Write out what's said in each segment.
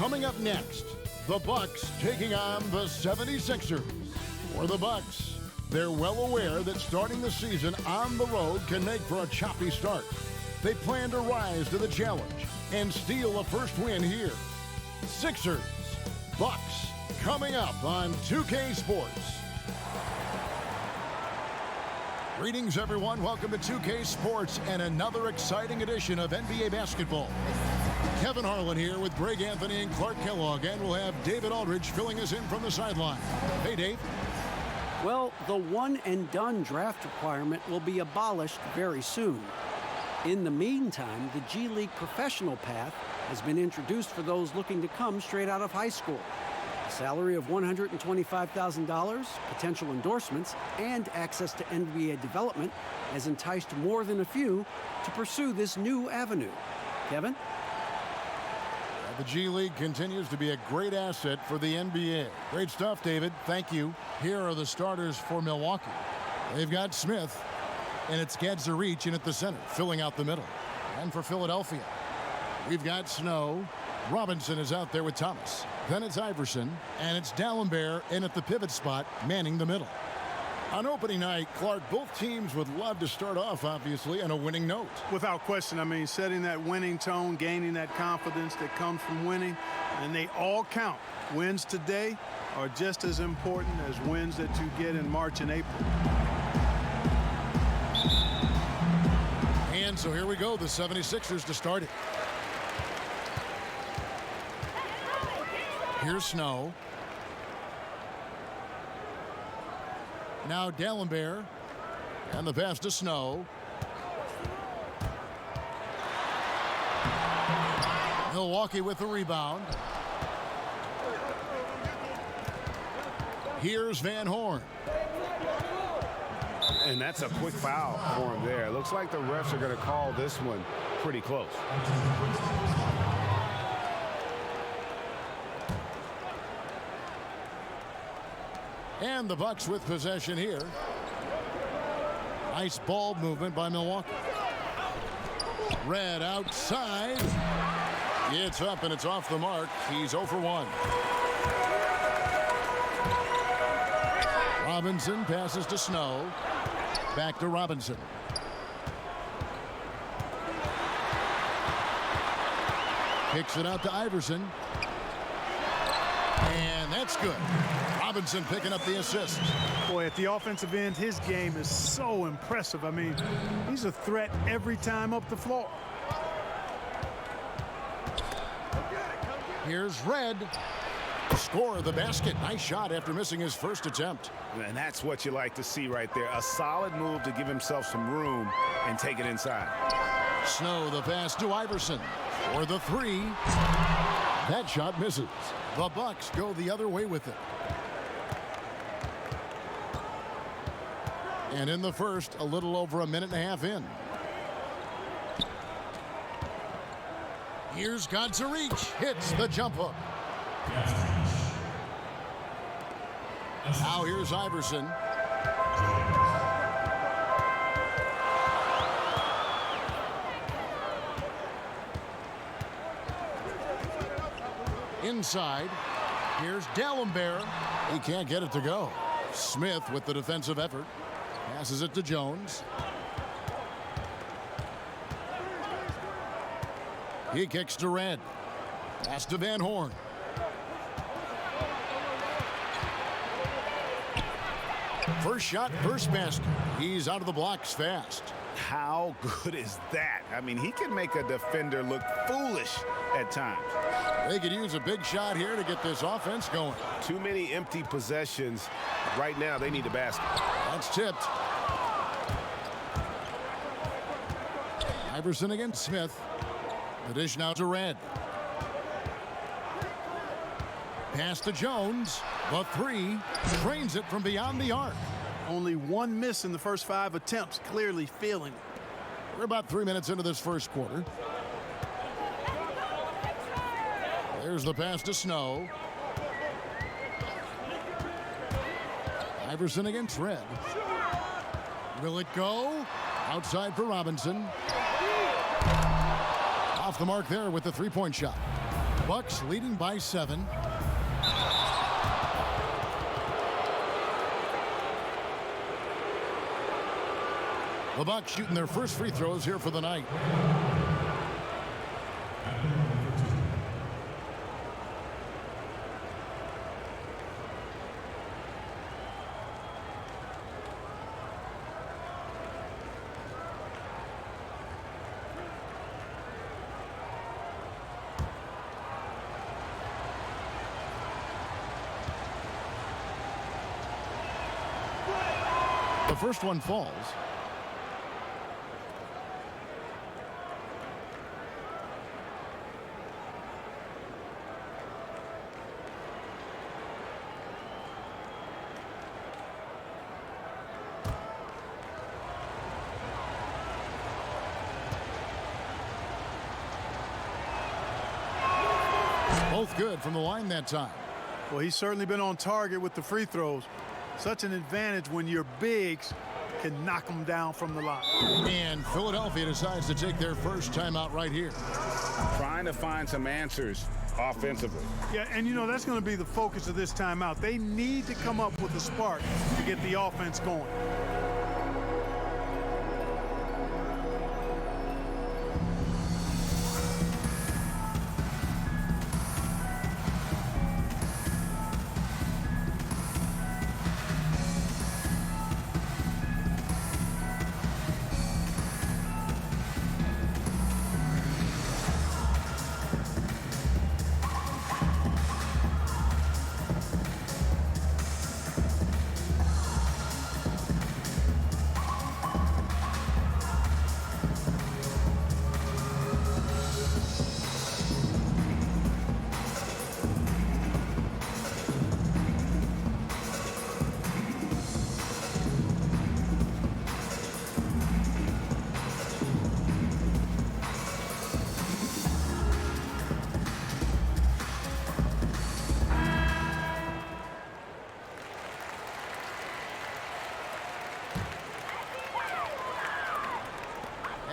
Coming up next, the Bucks taking on the 76ers. For the Bucks, they're well aware that starting the season on the road can make for a choppy start. They plan to rise to the challenge and steal a first win here. Sixers, Bucks, coming up on 2K Sports. Greetings, everyone. Welcome to 2K Sports and another exciting edition of NBA basketball. Kevin Harlan here with Greg Anthony and Clark Kellogg, and we'll have David Aldridge filling us in from the sideline. Hey, Dave. Well, the one-and-done draft requirement will be abolished very soon. In the meantime, the G League professional path has been introduced for those looking to come straight out of high school. A salary of $125,000, potential endorsements, and access to NBA development has enticed more than a few to pursue this new avenue. Kevin? The G League continues to be a great asset for the NBA. Great stuff, David. Thank you. Here are the starters for Milwaukee. They've got Smith, and it's Gadzuric in at the center, filling out the middle. And for Philadelphia, we've got Snow. Robinson is out there with Thomas. Then it's Iverson, and it's Dalembert in at the pivot spot, manning the middle. On opening night, Clark, both teams would love to start off, obviously, on a winning note. Without question, I mean, setting that winning tone, gaining that confidence that comes from winning, and they all count. Wins today are just as important as wins that you get in March and April. And so here we go, the 76ers to start it. Here's Snow. Now Dalembert, and the pass to Snow. Milwaukee with the rebound. Here's Van Horn. And that's a quick foul for him there. Looks like the refs are going to call this one pretty close. And the Bucks with possession here. Nice ball movement by Milwaukee. Red outside. It's up and it's off the mark. He's 0 for 1. Robinson passes to Snow. Back to Robinson. Kicks it out to Iverson. And that's good. Robinson picking up the assist. Boy, at the offensive end, his game is so impressive. I mean, he's a threat every time up the floor. Here's Red. Score the basket. Nice shot after missing his first attempt. And that's what you like to see right there. A solid move to give himself some room and take it inside. Snow the pass to Iverson for the three. That shot misses. The Bucks go the other way with it. And in the first, a little over a minute and a half in. Here's Gadzuric. Hits the jump hook. Now here's Iverson. Inside. Here's Dalembert. He can't get it to go. Smith with the defensive effort. Passes it to Jones. He kicks to Red. Pass to Van Horn. First shot, first basket. He's out of the blocks fast. How good is that? I mean, he can make a defender look foolish at times. They could use a big shot here to get this offense going. Too many empty possessions. Right now, they need a basket. That's tipped. Iverson against Smith. The dish now to Red. Pass to Jones. The three. Trains it from beyond the arc. Only one miss in the first 5 attempts. Clearly feeling it. We're about 3 minutes into this first quarter. There's the pass to Snow. Iverson against Red. Will it go? Outside for Robinson. Off the mark there with the three-point shot. Bucks leading by 7. The Bucks shooting their first free throws here for the night. The first one falls. Both good from the line that time. Well, he's certainly been on target with the free throws. Such an advantage when your bigs can knock them down from the line. And Philadelphia decides to take their first timeout right here. Trying to find some answers offensively. Yeah, and you know, that's going to be the focus of this timeout. They need to come up with a spark to get the offense going.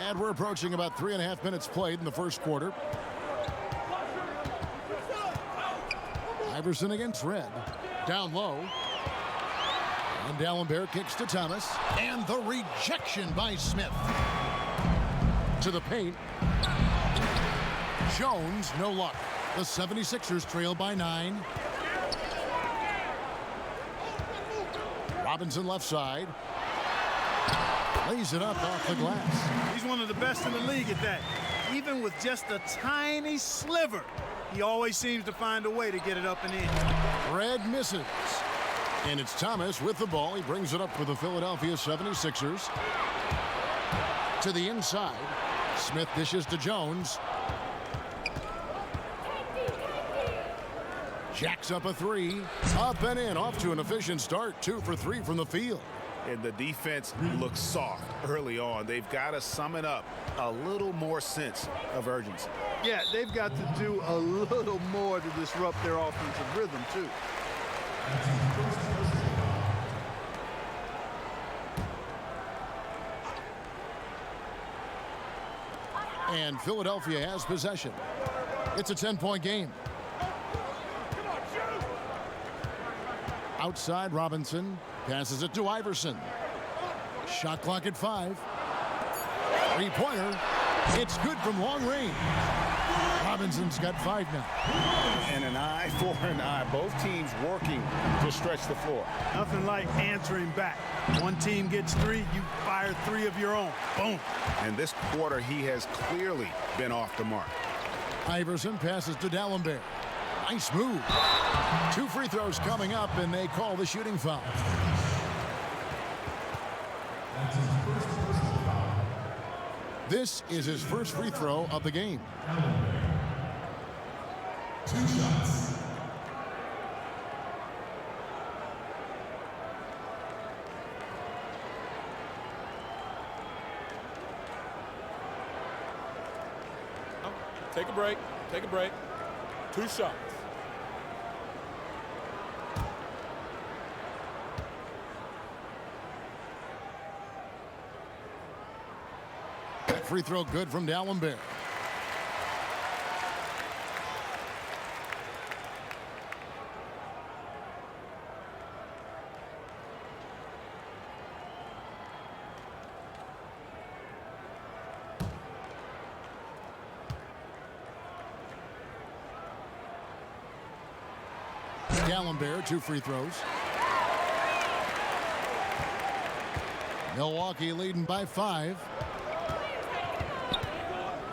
And we're approaching about 3.5 minutes played in the first quarter. Iverson against Red. Down low. And Dallenberg kicks to Thomas. And the rejection by Smith. To the paint. Jones, no luck. The 76ers trail by 9. Robinson left side. Lays it up off the glass. He's one of the best in the league at that. Even with just a tiny sliver, he always seems to find a way to get it up and in. Red misses. And it's Thomas with the ball. He brings it up for the Philadelphia 76ers. To the inside. Smith dishes to Jones. Jacks up a 3. Up and in. Off to an efficient start. 2 for 3 from the field. And the defense looks soft early on. They've got to sum it up. A little more sense of urgency. Yeah, they've got to do a little more to disrupt their offensive rhythm, too. And Philadelphia has possession. It's a 10-point game. Outside, Robinson passes it to Iverson. Shot clock at 5. Three-pointer. It's good from long range. Robinson's got 5 now. And an eye for an eye. Both teams working to stretch the floor. Nothing like answering back. One team gets 3, you fire 3 of your own. Boom. And this quarter, he has clearly been off the mark. Iverson passes to Dallenberg. Nice move. 2 free throws coming up, and they call the shooting foul. This is his first free throw of the game. 2 shots. Take a break. Take a break. 2 shots. That free throw good from Dallenberg. D'Alembert, 2 free throws. Milwaukee leading by 5.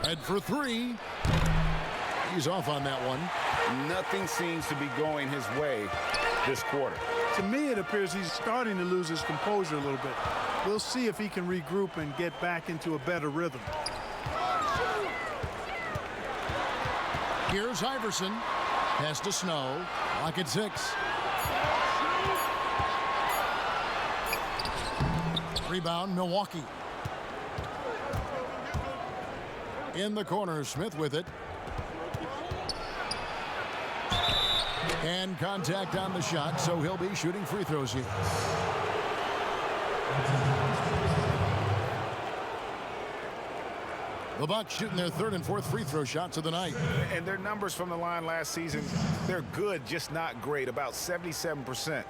Head for 3. He's off on that one. Nothing seems to be going his way this quarter. To me, it appears he's starting to lose his composure a little bit. We'll see if he can regroup and get back into a better rhythm. Here's Iverson. Pass to Snow. Lock at 6. Rebound, Milwaukee. In the corner, Smith with it. And contact on the shot, so he'll be shooting free throws here. The Bucks shooting their 3rd and 4th free throw shots of the night. And their numbers from the line last season, they're good, just not great. About 77%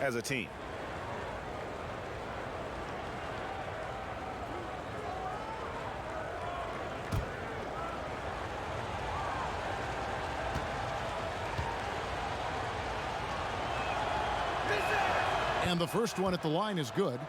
as a team. And the first one at the line is good.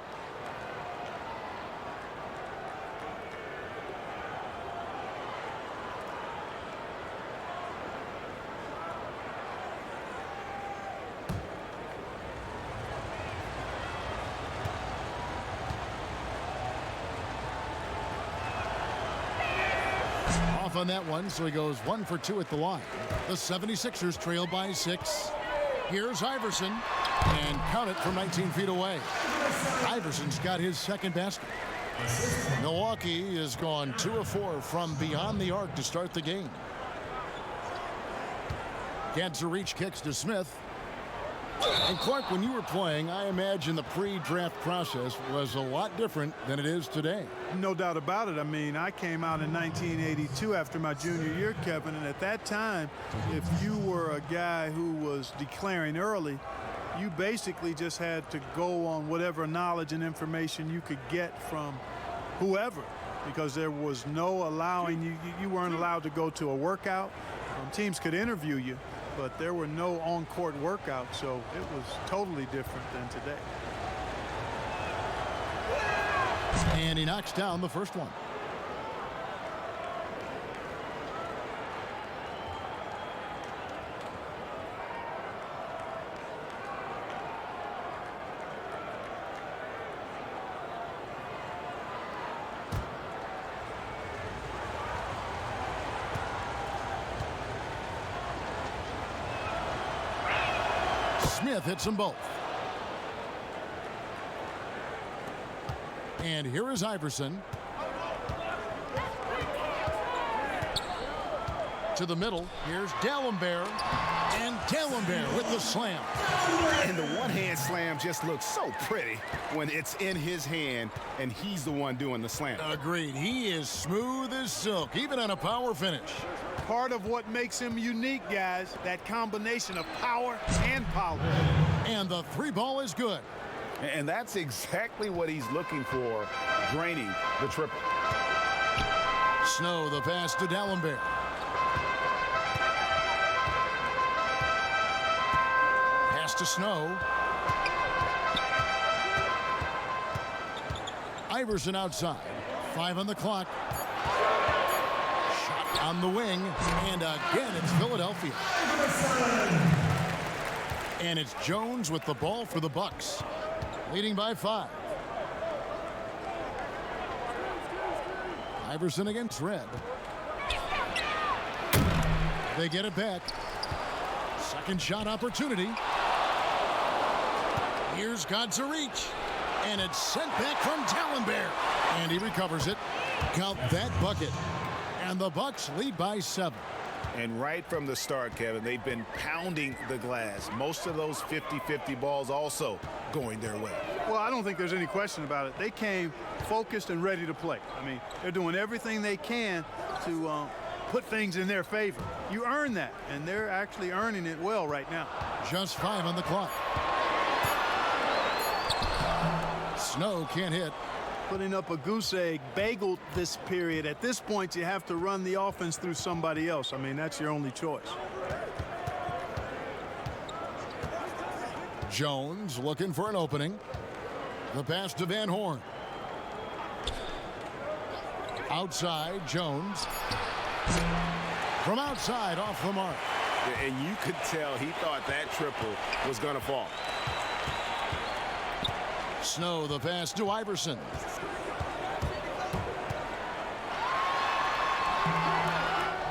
Off on that one, so he goes 1 for 2 at the line. The 76ers trail by 6. Here's Iverson. And count it from 19 feet away. Iverson's got his 2nd basket. Milwaukee has gone 2 of 4 from beyond the arc to start the game. Gadzarich kicks to Smith. And Clark, when you were playing, I imagine the pre-draft process was a lot different than it is today. No doubt about it. I mean, I came out in 1982 after my junior year, Kevin, and at that time, if you were a guy who was declaring early, you basically just had to go on whatever knowledge and information you could get from whoever, because there was no allowing you weren't allowed to go to a workout. Teams could interview you, but there were no on-court workouts, so it was totally different than today. And he knocks down the first one. Smith hits them both. And here is Iverson. To the middle. Here's D'Alembert. And D'Alembert with the slam. And the one-hand slam just looks so pretty when it's in his hand and he's the one doing the slam. Agreed. He is smooth as silk, even on a power finish. Part of what makes him unique, guys, that combination of power and power. And the 3 ball is good. And that's exactly what he's looking for, draining the triple. Snow, the pass to D'Alembert. Pass to Snow. Iverson outside. 5 on the clock. Shot on the wing. And again, it's Philadelphia. And it's Jones with the ball for the Bucks. Leading by 5. Iverson against Red. They get it back. Second shot opportunity. Here's Gadzarich. And it's sent back from D'Alembert. And he recovers it. Count that bucket. And the Bucks lead by 7. And right from the start, Kevin, they've been pounding the glass. Most of those 50-50 balls also going their way. Well, I don't think there's any question about it. They came focused and ready to play. I mean, they're doing everything they can to put things in their favor. You earn that, and they're actually earning it well right now. Just 5 on the clock. Snow can't hit. Putting up a goose egg, bageled this period. At this point, you have to run the offense through somebody else. I mean, that's your only choice. Jones looking for an opening. The pass to Van Horn. Outside, Jones. From outside, off the mark. And you could tell he thought that triple was going to fall. Snow, the pass to Iverson.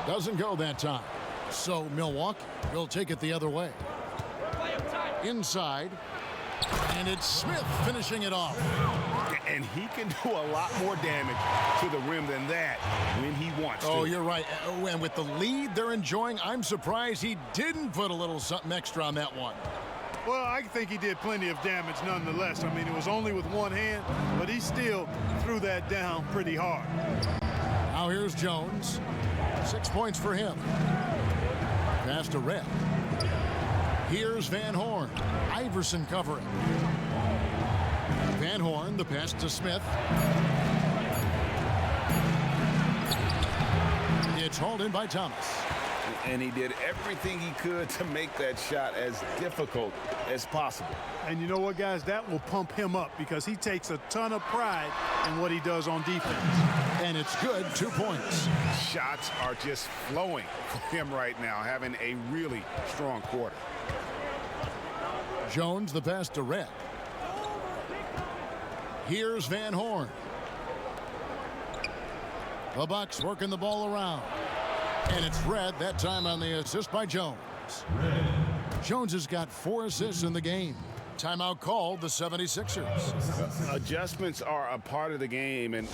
Doesn't go that time. So Milwaukee will take it the other way. Inside. And it's Smith finishing it off. And he can do a lot more damage to the rim than that when he wants to. Oh, you're right. And with the lead they're enjoying, I'm surprised he didn't put a little something extra on that one. Well, I think he did plenty of damage nonetheless. I mean, it was only with one hand, but he still threw that down pretty hard. Now here's Jones. 6 points for him. Pass to Red. Here's Van Horn. Iverson covering. Van Horn, the pass to Smith. It's hauled in by Thomas. And he did everything he could to make that shot as difficult as possible. And you know what, guys? That will pump him up because he takes a ton of pride in what he does on defense. And it's good. 2 points. Shots are just flowing for him right now, having a really strong quarter. Jones, the pass to Red. Here's Van Horn. The Bucks working the ball around. And it's Red, that time on the assist by Jones. Jones has got 4 assists in the game. Timeout called the 76ers. Adjustments are a part of the game, and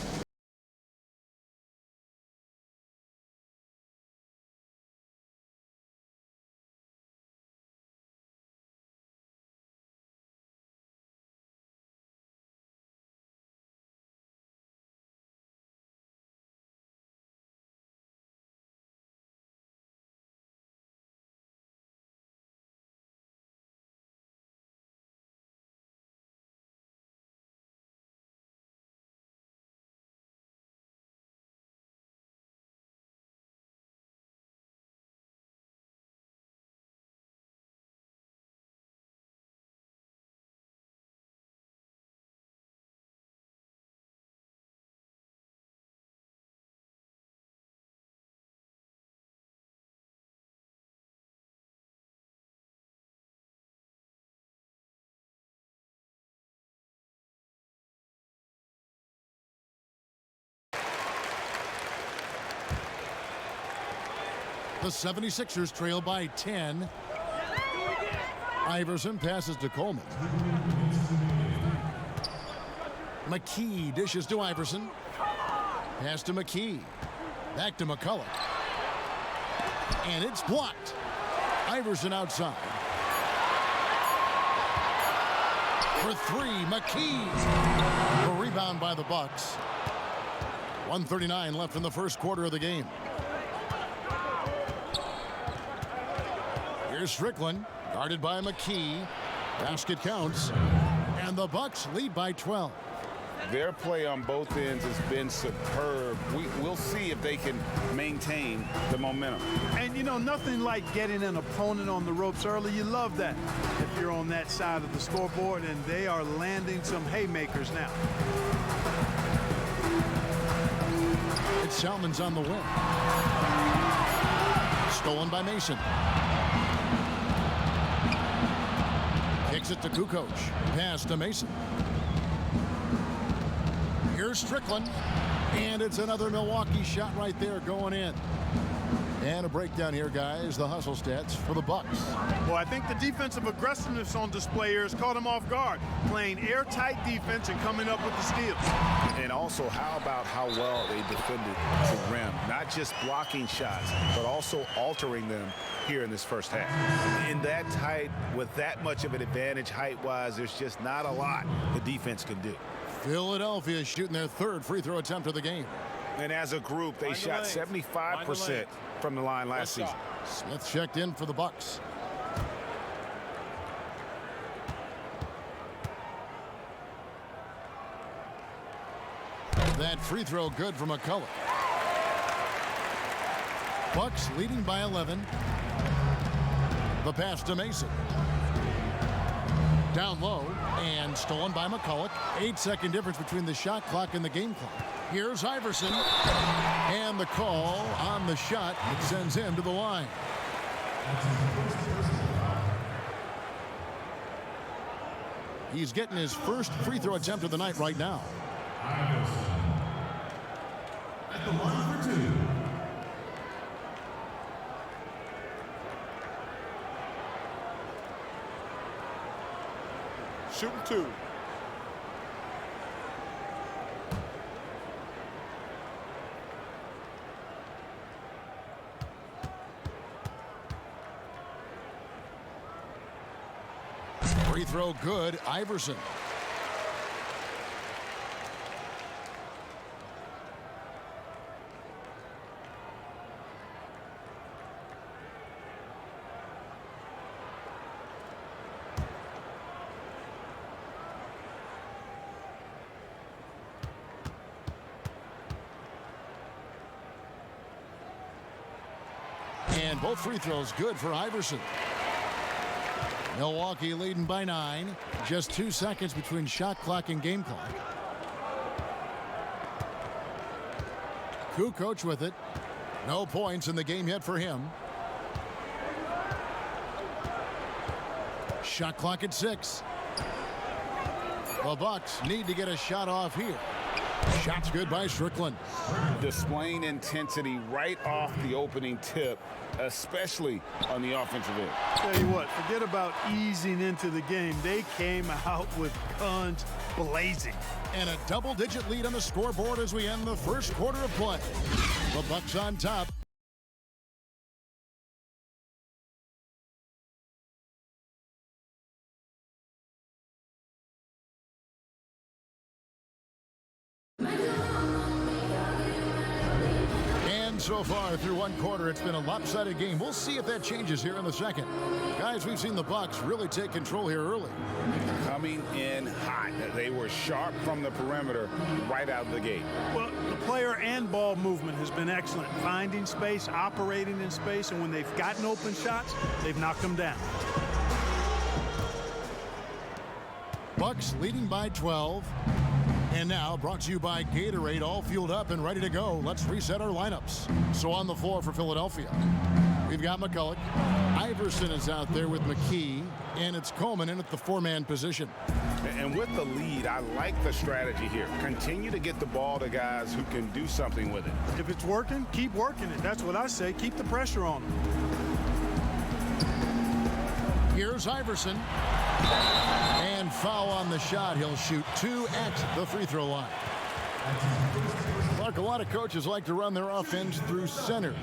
The 76ers trail by 10. Iverson passes to Coleman. McKee dishes to Iverson. Pass to McKee. Back to McCullough. And it's blocked. Iverson outside. For 3, McKee. A rebound by the Bucks. 1:39 left in the first quarter of the game. Here's Strickland, guarded by McKee. Basket counts, and the Bucks lead by 12. their play on both ends has been superb. We'll see if they can maintain the momentum. And, you know, nothing like getting an opponent on the ropes early. You love that if you're on that side of the scoreboard, and they are landing some haymakers now. It's Salmon's on the win. Stolen by Mason. Kicks it to Kukoc. Pass to Mason. Here's Strickland. And it's another Milwaukee shot right there going in. And a breakdown here, guys. The hustle stats for the Bucks. Well, I think the defensive aggressiveness on display here has caught them off guard. Playing airtight defense and coming up with the steals. And also, how about how well they defended the rim? Not just blocking shots, but also altering them here in this first half. In that tight, with that much of an advantage height-wise, there's just not a lot the defense can do. Philadelphia shooting their third free throw attempt of the game. And as a group, they shot 75% from the line last season. Smith checked in for the Bucks. That free throw good from McCullough. Bucks leading by 11. The pass to Mason. Down low and stolen by McCulloch. 8-second difference between the shot clock and the game clock. Here's Iverson. And the call on the shot that sends him to the line. He's getting his first free throw attempt of the night right now. At the line for 2. Shooting 2. Free throw good, Iverson. And both free throws good for Iverson. Milwaukee leading by 9. Just 2 seconds between shot clock and game clock. Kukoc with it. No points in the game yet for him. Shot clock at 6. The Bucks need to get a shot off here. Shots good by Strickland. Displaying intensity right off the opening tip, especially on the offensive end. Tell you what, forget about easing into the game. They came out with guns blazing. And a double-digit lead on the scoreboard as we end the first quarter of play. The Bucks on top. And so far through one quarter, it's been a lopsided game. We'll see if that changes here in the second. Guys, we've seen the Bucks really take control here early. Coming in hot. They were sharp from the perimeter right out of the gate. Well, the player and ball movement has been excellent. Finding space, operating in space, and when they've gotten open shots, they've knocked them down. Bucks leading by 12. And now brought to you by Gatorade, all fueled up and ready to go. Let's reset our lineups. So on the floor for Philadelphia, we've got McCulloch. Iverson is out there with McKee, and it's Coleman in at the 4-man position. And with the lead, I like the strategy here. Continue to get the ball to guys who can do something with it. If it's working, keep working it. That's what I say. Keep the pressure on them. Here's Iverson. And foul on the shot. He'll shoot 2 at the free throw line. Clark, a lot of coaches like to run their offense through centers.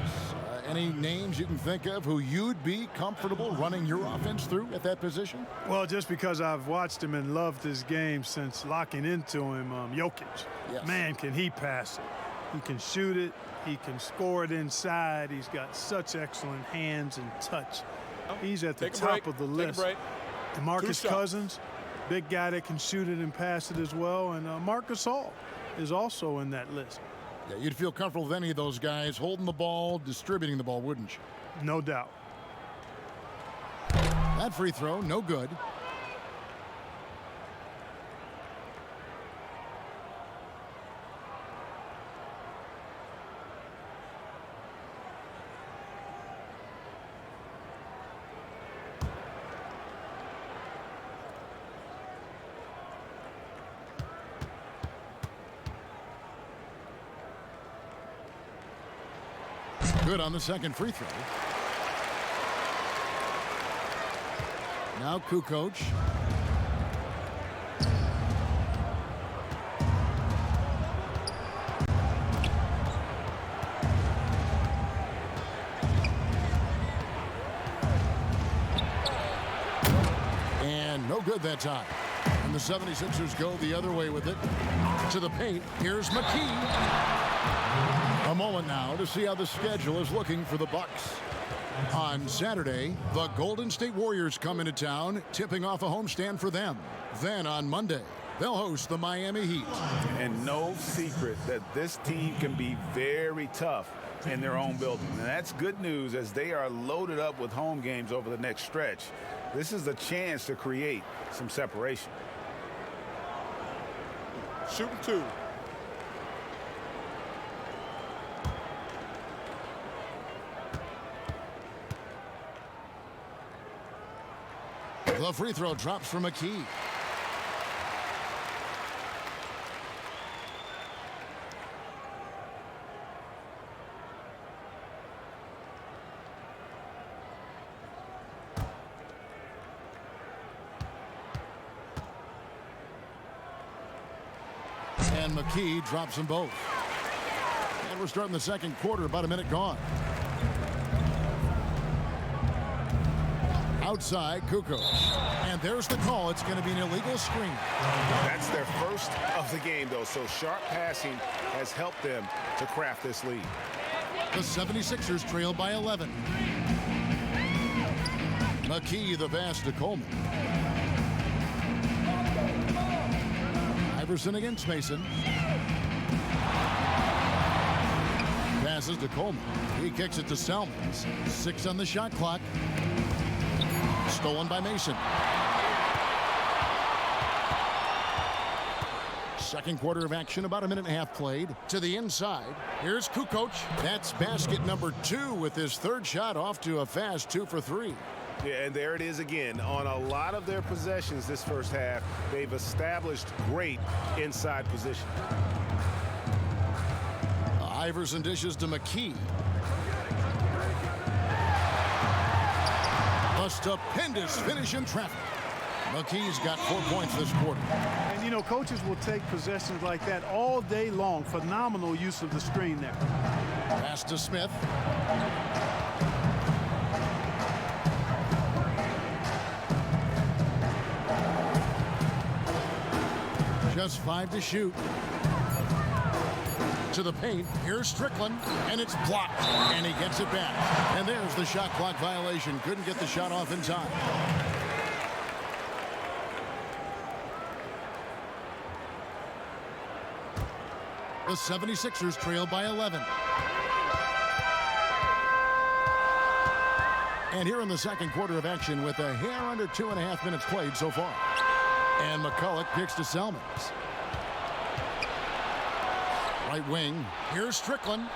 Any names you can think of who you'd be comfortable running your offense through at that position? Well, just because I've watched him and loved his game since locking into him, Jokic. Yes. Man, can he pass it. He can shoot it. He can score it inside. He's got such excellent hands and touch. He's at the top of the list. DeMarcus Cousins, big guy that can shoot it and pass it as well. And Marcus All is also in that list. Yeah, you'd feel comfortable with any of those guys holding the ball, distributing the ball, wouldn't you? No doubt. That free throw, no good. Good on the second free throw. Now Kukoc. And no good that time. And the 76ers go the other way with it. To the paint. Here's McKee. A moment now to see how the schedule is looking for the Bucks. On Saturday, the Golden State Warriors come into town, tipping off a homestand for them. Then on Monday, they'll host the Miami Heat. And no secret that this team can be very tough in their own building. And that's good news as they are loaded up with home games over the next stretch. This is a chance to create some separation. Shooting 2. The free throw drops for McKee. And McKee drops them both. And we're starting the second quarter, about a minute gone. Outside, Kukoc. And there's the call. It's going to be an illegal screen. That's their first of the game, though, so sharp passing has helped them to craft this lead. The 76ers trail by 11. McKee, the pass to Coleman. Iverson against Mason. Passes to Coleman. He kicks it to Salmons. 6 on the shot clock. Stolen by Mason. Second quarter of action, about a minute and a half played. To the inside. Here's Kukoc. That's basket number 2 with his third shot off to a fast 2 for 3. Yeah, and there it is again. On a lot of their possessions this first half, they've established great inside position. Iverson dishes to McKee. A stupendous finish in traffic. McKee's got 4 points this quarter. And, you know, coaches will take possessions like that all day long. Phenomenal use of the screen there. Pass to Smith. Just 5 to shoot. To the paint. Here's Strickland. And it's blocked. And he gets it back. And there's the shot clock violation. Couldn't get the shot off in time. The 76ers trail by 11. And here in the second quarter of action with a hair under 2.5 minutes played so far. And McCulloch kicks to Salmons. Right wing. Here's Strickland.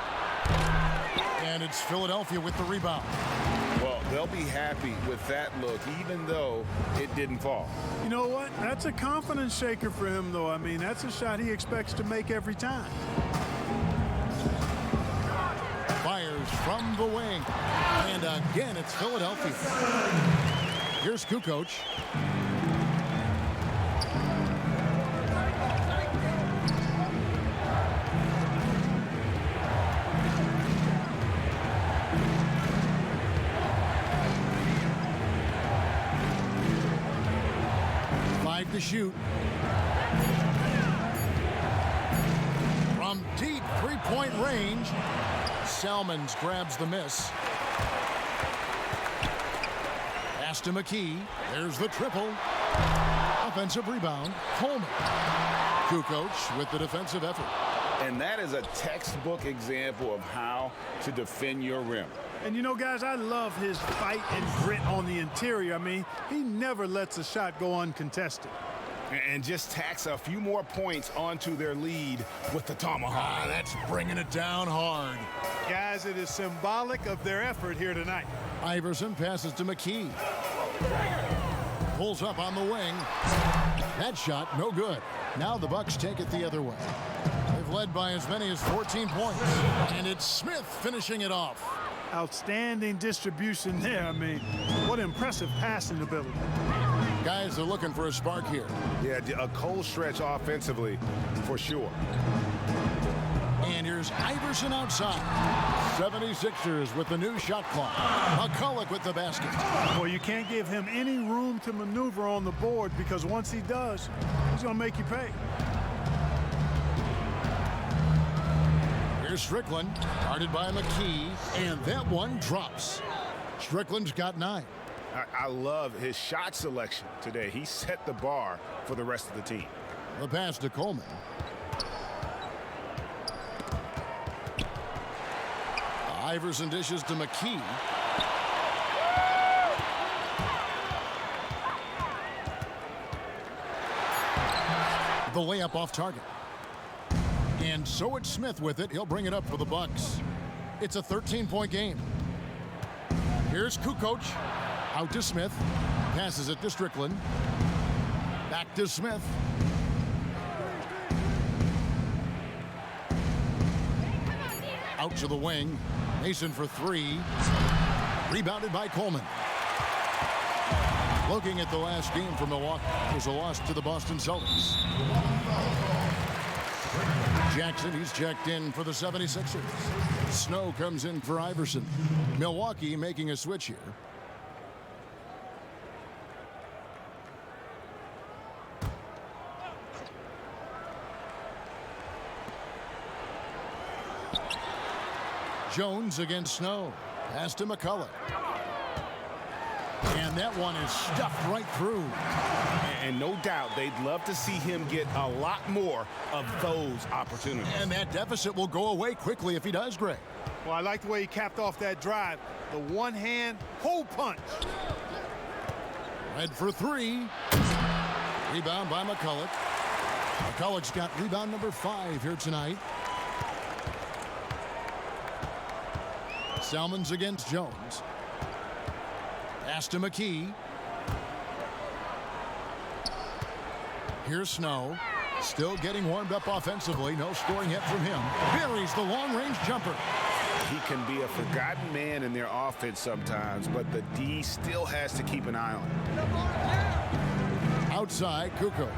And it's Philadelphia with the rebound. Well, they'll be happy with that look, even though it didn't fall. You know what? That's a confidence shaker for him, though. I mean, that's a shot he expects to make every time. Fires from the wing. And again, it's Philadelphia. Here's Kukoc. To shoot. From deep three-point range, Salmons grabs the miss. Pass to McKee. There's the triple. Offensive rebound. Coleman. Kukoc with the defensive effort. And that is a textbook example of how to defend your rim. And, you know, guys, I love his fight and grit on the interior. I mean, he never lets a shot go uncontested. And just tacks a few more points onto their lead with the tomahawk. That's bringing it down hard. Guys, it is symbolic of their effort here tonight. Iverson passes to McKee. Pulls up on the wing. That shot, no good. Now the Bucks take it the other way. They've led by as many as 14 points. And it's Smith finishing it off. Outstanding distribution there. I mean, what impressive passing ability. Guys are looking for a spark here. Yeah, a cold stretch offensively for sure. And here's Iverson outside. 76ers with the new shot clock. McCulloch with the basket. Well, you can't give him any room to maneuver on the board because once he does, he's going to make you pay. Here's Strickland, guarded by McKee, and that one drops. Strickland's got 9. I love his shot selection today. He set the bar for the rest of the team. The pass to Coleman. Iverson dishes to McKee. The layup off target. And so it's Smith with it. He'll bring it up for the Bucks. It's a 13-point game. Here's Kukoc. Out to Smith. Passes it to Strickland. Back to Smith. Out to the wing. Mason for three. Rebounded by Coleman. Looking at the last game for Milwaukee, it was a loss to the Boston Celtics. Jackson, he's checked in for the 76ers. Snow comes in for Iverson. Milwaukee making a switch here. Jones against Snow. Pass to McCullough. And that one is stuffed right through. And no doubt they'd love to see him get a lot more of those opportunities. And that deficit will go away quickly if he does, Greg. Well, I like the way he capped off that drive. The one-hand hole punch. Red for three. Rebound by McCullough. McCullough's got rebound number 5 here tonight. Salmons against Jones. Pass to McKee. Here's Snow. Still getting warmed up offensively. No scoring yet from him. Buries the long-range jumper. He can be a forgotten man in their offense sometimes, but the D still has to keep an eye on him. Outside, Kukoc.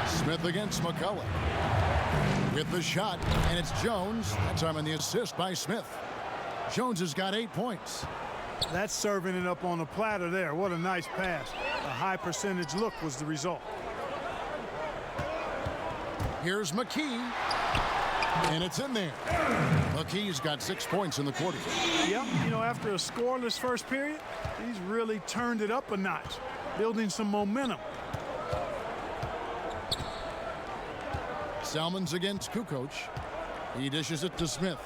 Smith against McCullough. With the shot, and it's Jones. That time on the assist by Smith. Jones has got 8 points. That's serving it up on a platter there. What a nice pass. A high percentage look was the result. Here's McKee. And it's in there. McKee's got 6 points in the quarter. Yep, you know, after a scoreless first period, he's really turned it up a notch, building some momentum. Salmons against Kukoc. He dishes it to Smith.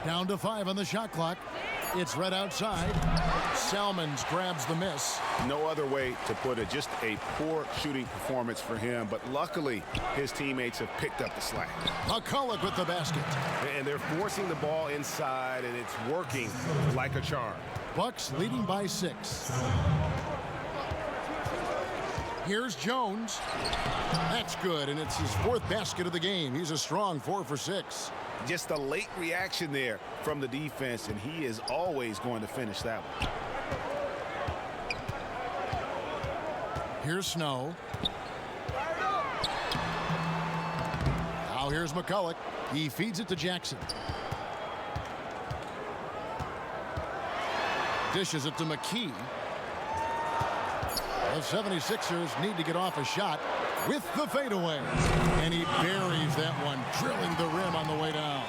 Down to 5 on the shot clock. It's right outside. Salmons grabs the miss. No other way to put it. Just a poor shooting performance for him. But luckily, his teammates have picked up the slack. McCullough with the basket. And they're forcing the ball inside, and it's working like a charm. Bucks leading by 6. Here's Jones. That's good, and it's his 4th basket of the game. He's a strong 4 for 6. Just a late reaction there from the defense, and he is always going to finish that one. Here's Snow. Now here's McCullough. He feeds it to Jackson. Dishes it to McKee. The 76ers need to get off a shot with the fadeaway. And he buries that one, drilling the rim on the way down.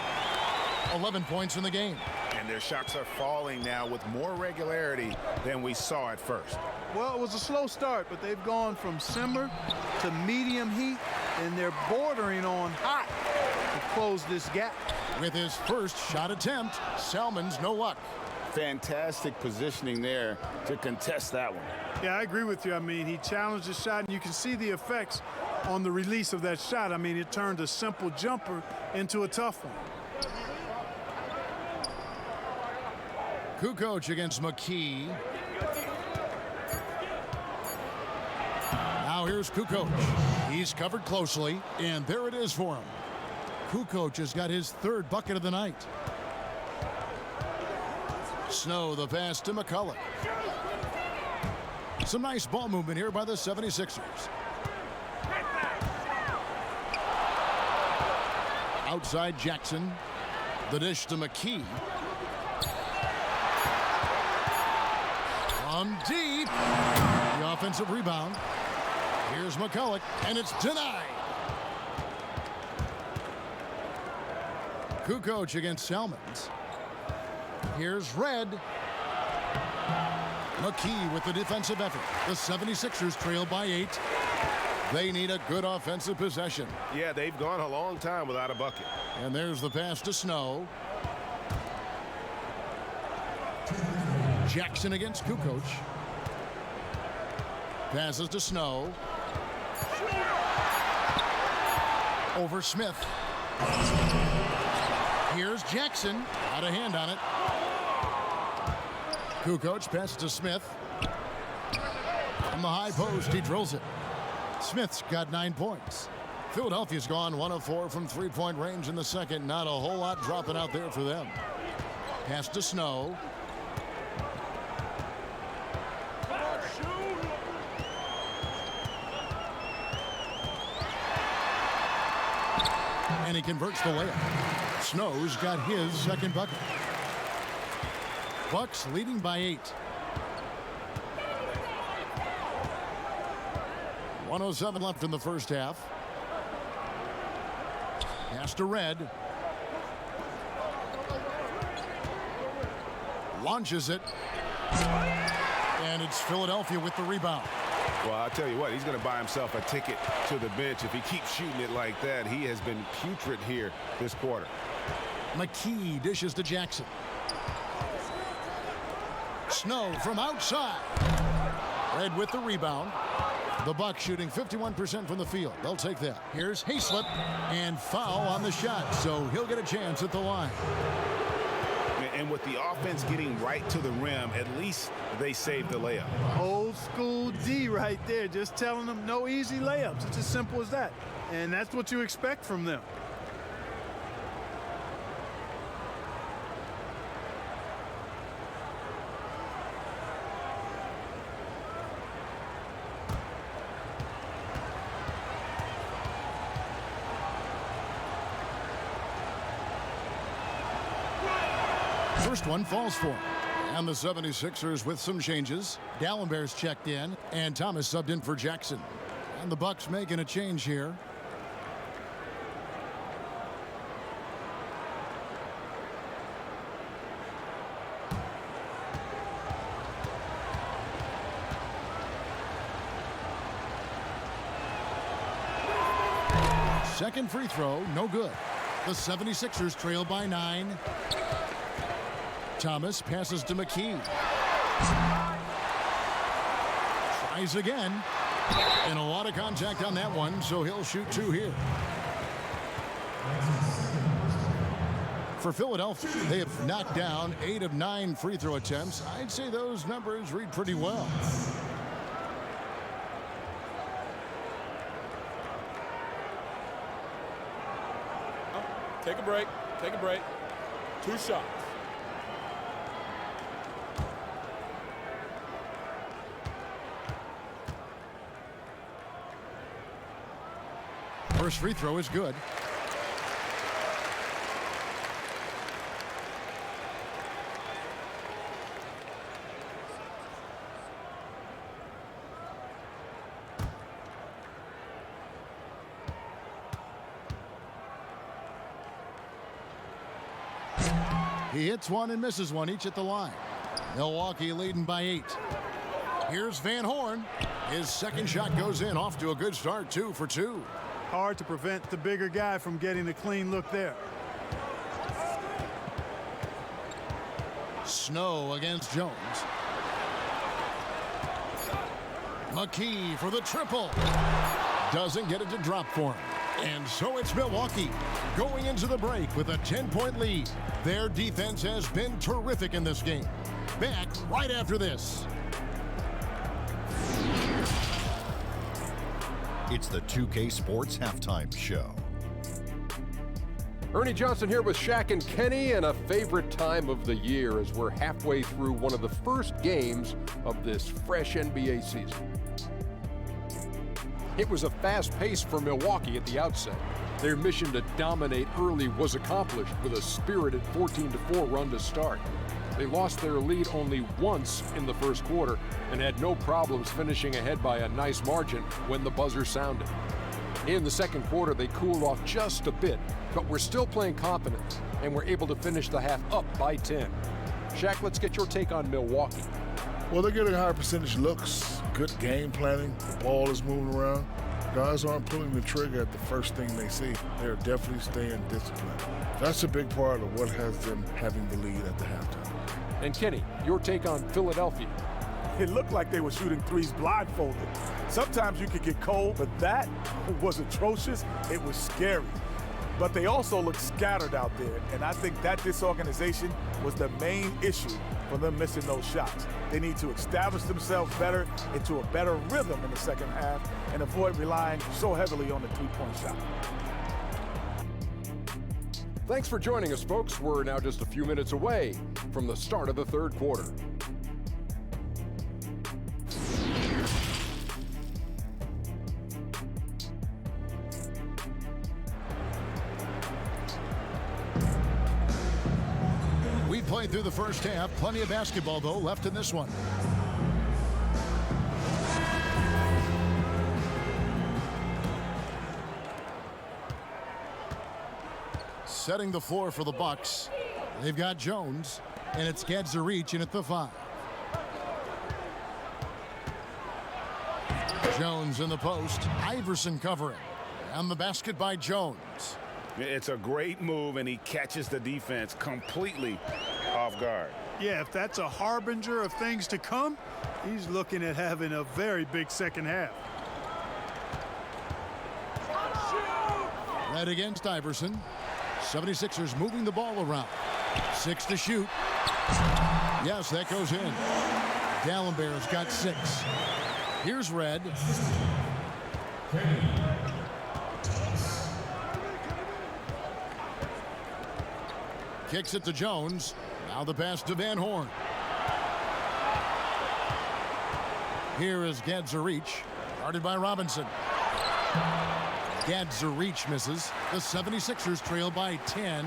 11 points in the game. And their shots are falling now with more regularity than we saw at first. Well, it was a slow start, but they've gone from simmer to medium heat, and they're bordering on hot to close this gap. With his first shot attempt, Salmons no luck. Fantastic positioning there to contest that one. Yeah, I agree with you. I mean, he challenged the shot, and you can see the effects on the release of that shot. I mean, it turned a simple jumper into a tough one. Kukoc against McKee. Now here's Kukoc. He's covered closely, and there it is for him. Kukoc has got his 3rd bucket of the night. Snow the pass to McCullough. Some nice ball movement here by the 76ers. Outside Jackson. The dish to McKee. From deep. The offensive rebound. Here's McCullough, and it's denied. Kukoc against Salmons. Here's Red. McKee with the defensive effort. The 76ers trail by 8. They need a good offensive possession. Yeah, they've gone a long time without a bucket. And there's the pass to Snow. Jackson against Kukoc. Passes to Snow. Over Smith. Here's Jackson. Out of hand on it. Kukoc passes to Smith. From the high post, he drills it. Smith's got 9 points. Philadelphia's gone 1 of 4 from three-point range in the second. Not a whole lot dropping out there for them. Pass to Snow. And he converts the layup. Snow's got his second bucket. Bucks leading by 8. 1:07 left in the first half. Pass to Red. Launches it. And it's Philadelphia with the rebound. Well, I'll tell you what, he's going to buy himself a ticket to the bench. If he keeps shooting it like that, he has been putrid here this quarter. McKee dishes to Jackson. Snow from outside. Red with the rebound. The Bucks shooting 51% from the field. They'll take that. Here's Hayslip, and foul on the shot, so he'll get a chance at the line. And with the offense getting right to the rim, at least they saved the layup. Old school D right there, just telling them no easy layups. It's as simple as that. And that's what you expect from them. First one falls for him. And the 76ers with some changes. Dallenberg's checked in, and Thomas subbed in for Jackson. And the Bucks making a change here. Second free throw, no good. The 76ers trail by 9. Thomas passes to McKee. Tries again. And a lot of contact on that one, so he'll shoot 2 here. For Philadelphia, they have knocked down 8 of 9 free throw attempts. I'd say those numbers read pretty well. Take a break. Take a break. 2 shots. First free throw is good. He hits one and misses one, each at the line. Milwaukee leading by 8. Here's Van Horn. His second shot goes in, off to a good start, 2 for 2. Hard to prevent the bigger guy from getting a clean look there. Snow against Jones. McKee for the triple. Doesn't get it to drop for him. And so it's Milwaukee going into the break with a 10-point lead. Their defense has been terrific in this game. Back right after this. It's the 2K Sports Halftime Show. Ernie Johnson here with Shaq and Kenny, and a favorite time of the year as we're halfway through one of the first games of this fresh NBA season. It was a fast pace for Milwaukee at the outset. Their mission to dominate early was accomplished with a spirited 14-4 run to start. They lost their lead only once in the first quarter and had no problems finishing ahead by a nice margin when the buzzer sounded. In the second quarter, they cooled off just a bit, but were still playing confident and were able to finish the half up by 10. Shaq, let's get your take on Milwaukee. Well, they're getting higher percentage looks, good game planning, the ball is moving around. Guys aren't pulling the trigger at the first thing they see. They're definitely staying disciplined. That's a big part of what has them having the lead at the halftime. And Kenny, your take on Philadelphia. It looked like they were shooting threes blindfolded. Sometimes you could get cold, but that was atrocious. It was scary. But they also looked scattered out there, and I think that disorganization was the main issue for them missing those shots. They need to establish themselves better into a better rhythm in the second half and avoid relying so heavily on the three-point shot. Thanks for joining us, folks. We're now just a few minutes away from the start of the third quarter. We played through the first half. Plenty of basketball, though, left in this one. Setting the floor for the Bucks. They've got Jones, and it's Gadzuric in at the 5. Jones in the post. Iverson covering. And the basket by Jones. It's a great move, and he catches the defense completely off guard. Yeah, if that's a harbinger of things to come, he's looking at having a very big second half. Red against Iverson. 76ers moving the ball around. 6 to shoot. Yes, that goes in. Dallenberg's got 6. Here's Red. Kicks it to Jones. Now the pass to Van Horn. Here is Gadzuric, guarded by Robinson. Gadzuric misses. The 76ers trail by 10.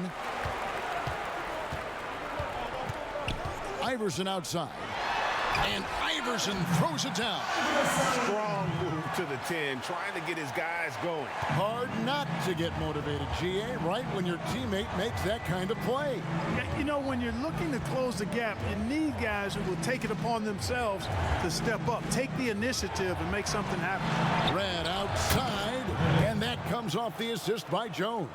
Iverson outside. And Iverson throws it down. Strong move to the 10, trying to get his guys going. Hard not to get motivated, GA, right when your teammate makes that kind of play. You know, when you're looking to close the gap, you need guys who will take it upon themselves to step up, take the initiative, and make something happen. Red outside, and that comes off the assist by Jones.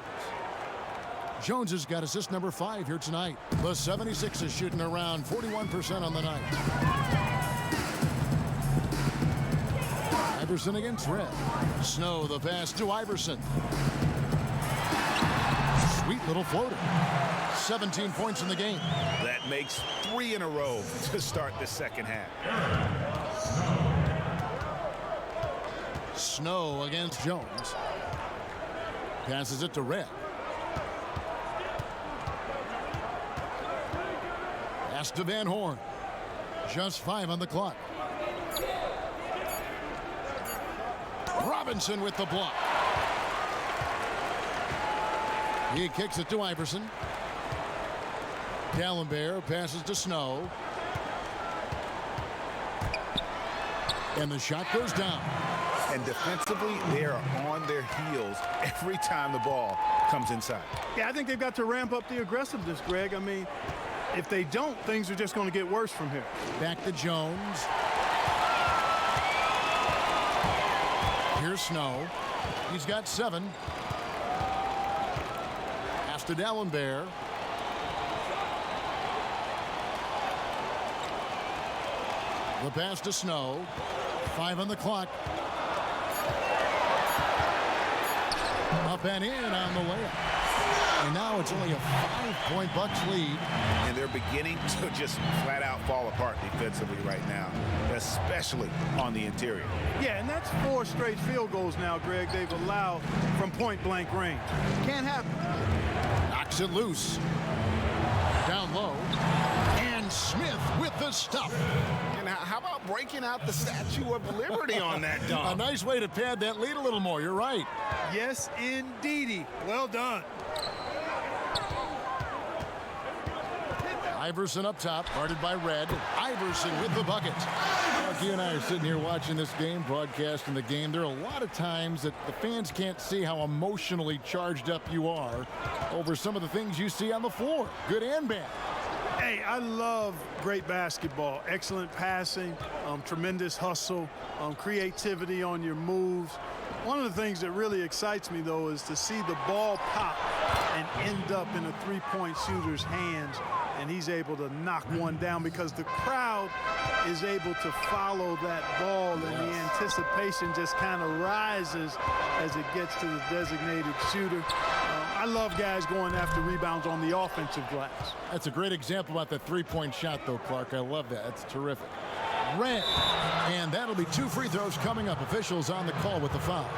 Jones has got assist number 5 here tonight. The 76ers shooting around 41% on the night. Iverson against Red. Snow the pass to Iverson. Sweet little floater. 17 points in the game. That makes 3 in a row to start the second half. Snow against Jones. Passes it to Red. Pass to Van Horn. Just 5 on the clock. Robinson with the block. He kicks it to Iverson. Dallenberg passes to Snow. And the shot goes down. And defensively, they are on their heels every time the ball comes inside. Yeah, I think they've got to ramp up the aggressiveness, Greg. I mean, if they don't, things are just going to get worse from here. Back to Jones. Here's Snow. He's got 7. Pass to Dallenberg. The pass to Snow. 5 on the clock. Up and in on the layup. And now it's only a 5-point Bucks lead. And they're beginning to just flat out fall apart defensively right now, especially on the interior. Yeah, and that's 4 straight field goals now, Greg, they've allowed from point-blank range. Can't happen. Knocks it loose. Down low. And Smith with the stuff. And how about breaking out the Statue of Liberty on that dunk? A nice way to pad that lead a little more. You're right. Yes, indeedy. Well done. Iverson up top, guarded by Red. Iverson with the bucket. You and I are sitting here watching this game, broadcasting the game. There are a lot of times that the fans can't see how emotionally charged up you are over some of the things you see on the floor, good and bad. Hey, I love great basketball. Excellent passing, tremendous hustle, creativity on your moves. One of the things that really excites me, though, is to see the ball pop and end up in a three-point shooter's hands and he's able to knock one down because the crowd is able to follow that ball, and the anticipation just kind of rises as it gets to the designated shooter. I love guys going after rebounds on the offensive glass. That's a great example about that three-point shot, though, Clark. I love that. That's terrific. Red. And that'll be 2 free throws coming up. Officials on the call with the foul.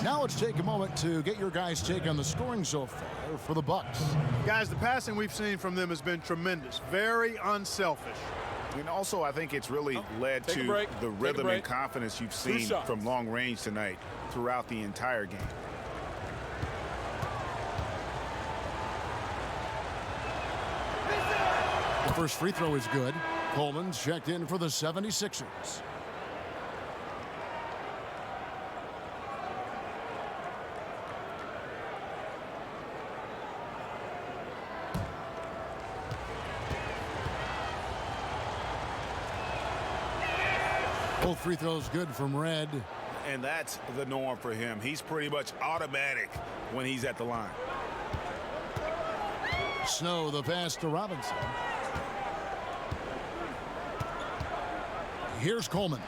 Now let's take a moment to get your guys' take on the scoring so far for the Bucks. Guys, the passing we've seen from them has been tremendous. Very unselfish. And also, I think it's really led to the rhythm and confidence you've seen from long range tonight throughout the entire game. The first free throw is good. Coleman's checked in for the 76ers. Both free throws good from Red. And that's the norm for him. He's pretty much automatic when he's at the line. Snow, the pass to Robinson. Here's Coleman.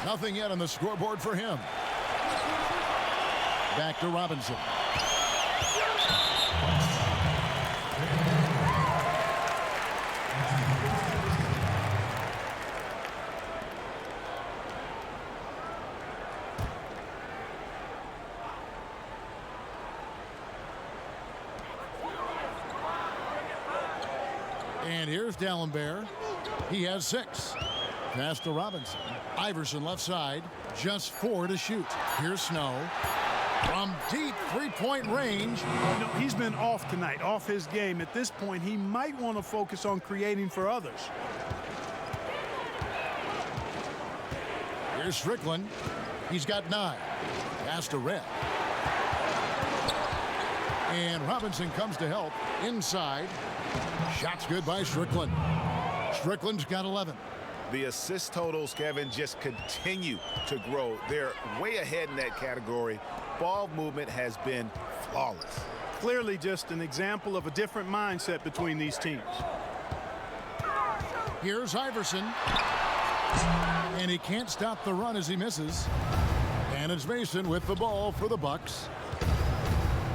Nothing yet on the scoreboard for him. Back to Robinson. And here's D'Alembert. He has 6. Pass to Robinson. Iverson left side. Just 4 to shoot. Here's Snow. From deep three-point range. You know, he's been off tonight, off his game. At this point, he might want to focus on creating for others. Here's Strickland. He's got 9. Pass to Red. And Robinson comes to help inside. Shots good by Strickland. Strickland's got 11. The assist totals, Kevin, just continue to grow. They're way ahead in that category. Ball movement has been flawless. Clearly just an example of a different mindset between these teams. Here's Iverson. And he can't stop the run as he misses. And it's Mason with the ball for the Bucks.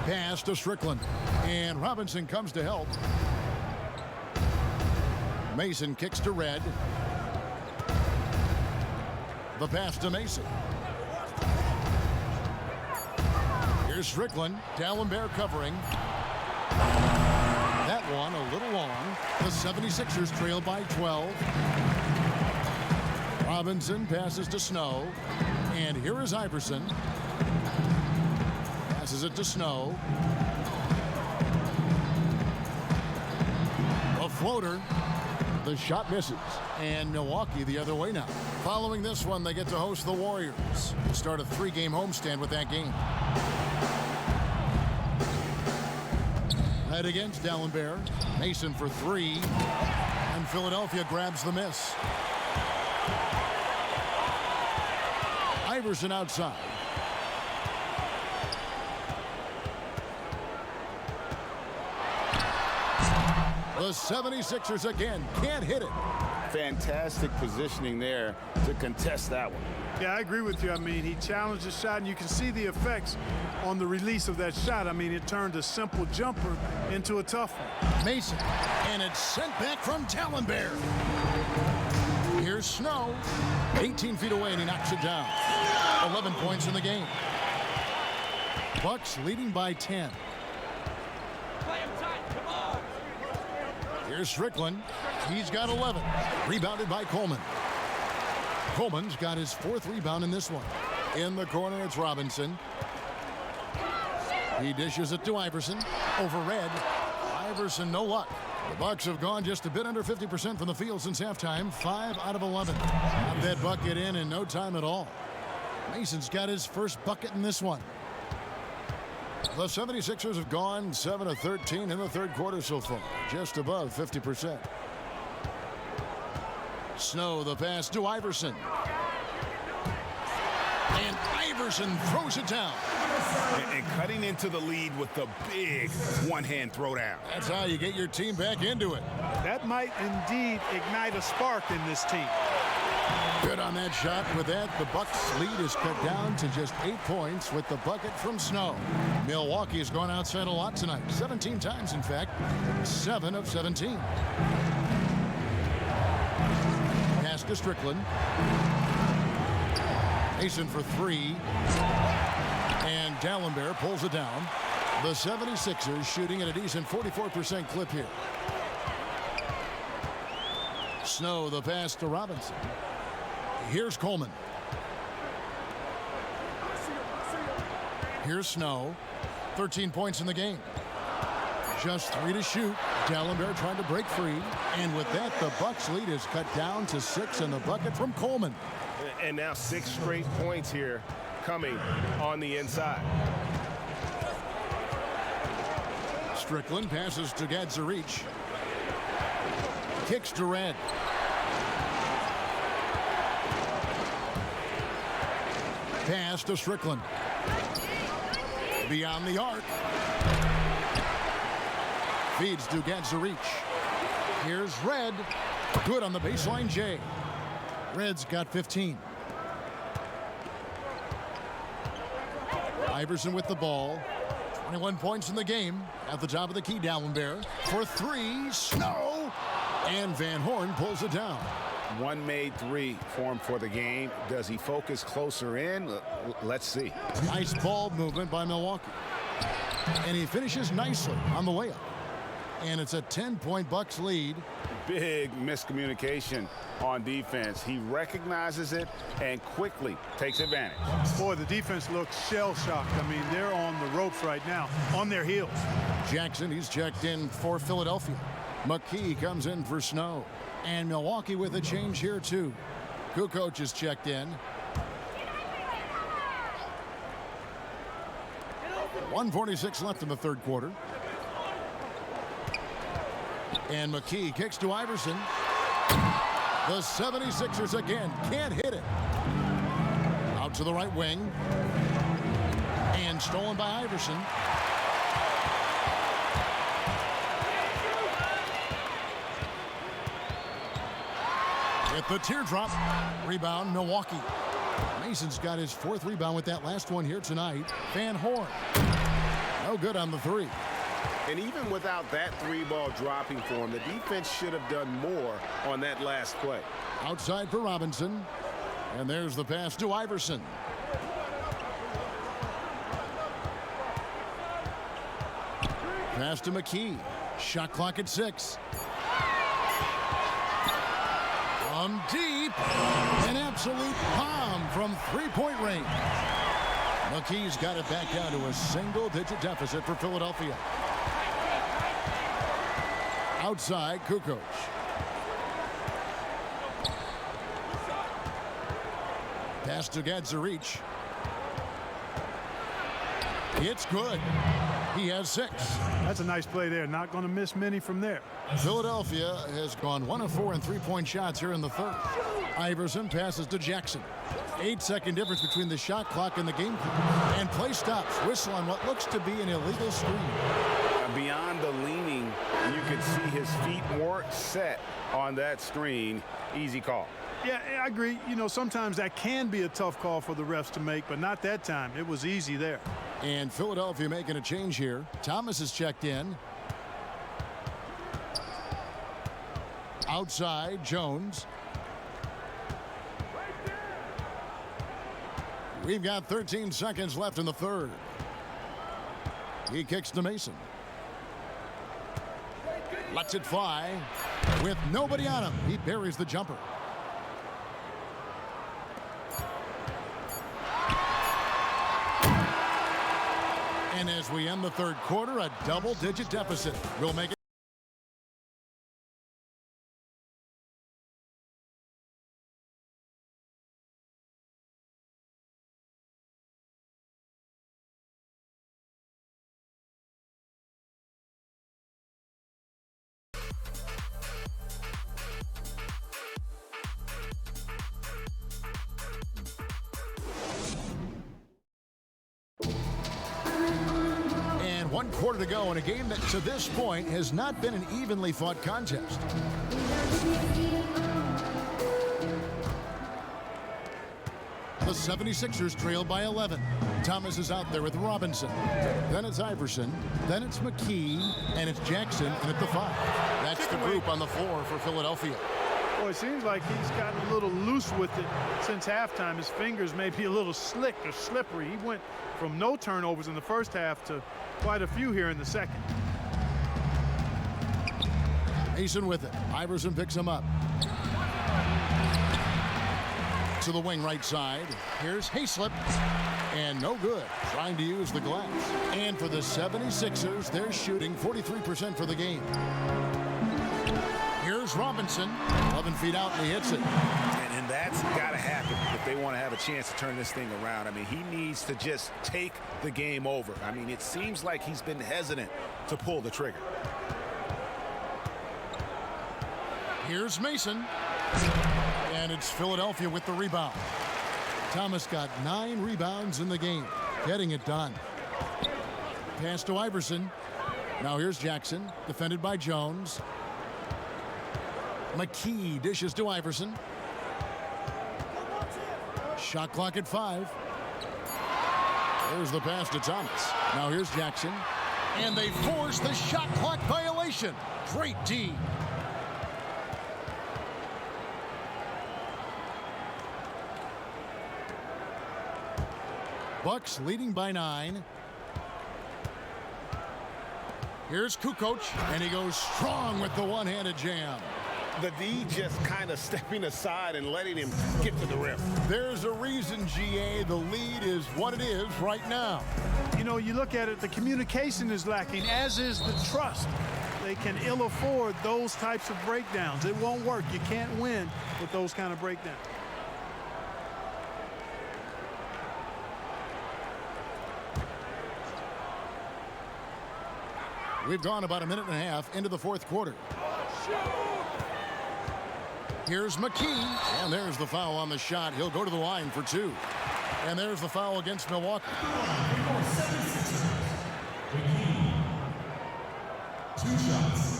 Pass to Strickland. And Robinson comes to help. Mason kicks to Red. The pass to Mason. Here's Strickland. D'Alembert covering. That one a little long. The 76ers trail by 12. Robinson passes to Snow. And here is Iverson. Passes it to Snow. A floater. The shot misses. And Milwaukee the other way now. Following this one, they get to host the Warriors. Start a 3-game homestand with that game. Head against D'Alembert. Mason for 3. And Philadelphia grabs the miss. Iverson outside. The 76ers again can't hit it. Fantastic positioning there to contest that one. Yeah, I agree with you. I mean, he challenged the shot, and you can see the effects on the release of that shot. I mean, it turned a simple jumper into a tough one. Mason, and it's sent back from D'Alembert. Here's Snow, 18 feet away, and he knocks it down. 11 points in the game. Bucks leading by 10. Here's Strickland. He's got 11. Rebounded by Coleman. Coleman's got his 4th rebound in this one. In the corner, it's Robinson. He dishes it to Iverson. Over Red. Iverson, no luck. The Bucks have gone just a bit under 50% from the field since halftime. 5 out of 11. Got that bucket in no time at all. Mason's got his first bucket in this one. The 76ers have gone 7 of 13 in the 3rd quarter so far, just above 50%. Snow, the pass to Iverson. And Iverson throws it down. And cutting into the lead with the big one-hand throwdown. That's how you get your team back into it. That might indeed ignite a spark in this team. Good on that shot. With that, the Bucks' lead is cut down to just 8 points with the bucket from Snow. Milwaukee has gone outside a lot tonight. 17 times, in fact. 7 of 17. Pass to Strickland. Mason for 3. And Dallenberg pulls it down. The 76ers shooting at a decent 44% clip here. Snow, the pass to Robinson. Here's Coleman. Here's Snow. 13 points in the game. Just 3 to shoot. Dallenberg trying to break free. And with that, the Bucks lead is cut down to 6 in the bucket from Coleman. And now 6 straight points here coming on the inside. Strickland passes to Gadzarich. Kicks to Red. Pass to Strickland. Beyond the arc. Feeds to Gadzarich. Here's Red. Good on the baseline, Jay. Red's got 15. Iverson with the ball. 21 points in the game. At the top of the key, Dallenberg. For 3, Snow. And Van Horn pulls it down. One made 3 for him for the game. Does he focus closer in? Let's see. Nice ball movement by Milwaukee. And he finishes nicely on the layup. And it's a 10-point Bucks lead. Big miscommunication on defense. He recognizes it and quickly takes advantage. Boy, the defense looks shell-shocked. I mean, they're on the ropes right now, on their heels. Jackson, he's checked in for Philadelphia. McKee comes in for Snow. And Milwaukee with a change here, too. Kukoc is checked in. 1:46 left in the third quarter. And McKee kicks to Iverson. The 76ers again can't hit it. Out to the right wing. And stolen by Iverson. At the teardrop. Rebound, Milwaukee. Mason's got his 4th rebound with that last one here tonight. Van Horn. No good on the 3. And even without that 3-ball dropping for him, the defense should have done more on that last play. Outside for Robinson. And there's the pass to Iverson. Pass to McKee. Shot clock at 6. From deep. An absolute bomb from 3-point range. McKee's got it back down to a single-digit deficit for Philadelphia. Outside, Kukoc. Pass to Gadzarich. It's good. He has 6. That's a nice play there. Not going to miss many from there. Philadelphia has gone 1 of 4 in 3-point shots here in the third. Iverson passes to Jackson. 8-second difference between the shot clock and the game clock. And play stops. Whistle on what looks to be an illegal screen. Beyond the leaning, you could see his feet weren't set on that screen. Easy call. Yeah, I agree. You know, sometimes that can be a tough call for the refs to make, but not that time. It was easy there. And Philadelphia making a change here. Thomas is checked in. Outside, Jones. We've got 13 seconds left in the third. He kicks to Mason. Lets it fly. With nobody on him, he buries the jumper. And as we end the third quarter, a double-digit deficit will make it. 1 quarter to go in a game that to this point has not been an evenly fought contest. The 76ers trail by 11. Thomas is out there with Robinson. Then it's Iverson. Then it's McKee. And it's Jackson. And at the 5. That's the group on the floor for Philadelphia. Well, it seems like he's gotten a little loose with it since halftime. His fingers may be a little slick or slippery. He went from no turnovers in the first half to quite a few here in the second. Mason with it. Iverson picks him up. To the wing right side. Here's Hayslip. And no good. Trying to use the glass. And for the 76ers, they're shooting 43% for the game. Here's Robinson. 11 feet out, and he hits it. And that's got to happen if they want to have a chance to turn this thing around. I mean, he needs to just take the game over. I mean, it seems like he's been hesitant to pull the trigger. Here's Mason. And it's Philadelphia with the rebound. Thomas got 9 rebounds in the game, getting it done. Pass to Iverson. Now here's Jackson, defended by Jones. McKee dishes to Iverson. Shot clock at 5. There's the pass to Thomas. Now here's Jackson. And they force the shot clock violation. Great D. Bucks leading by 9. Here's Kukoc, and he goes strong with the one-handed jam. The D just kind of stepping aside and letting him get to the rim. There's a reason, GA, the lead is what it is right now. You know, you look at it, the communication is lacking, as is the trust. They can ill afford those types of breakdowns. It won't work. You can't win with those kind of breakdowns. We've gone about a minute and a half into the 4th quarter. Here's McKee, and there's the foul on the shot. He'll go to the line for 2. And there's the foul against Milwaukee. 2 shots.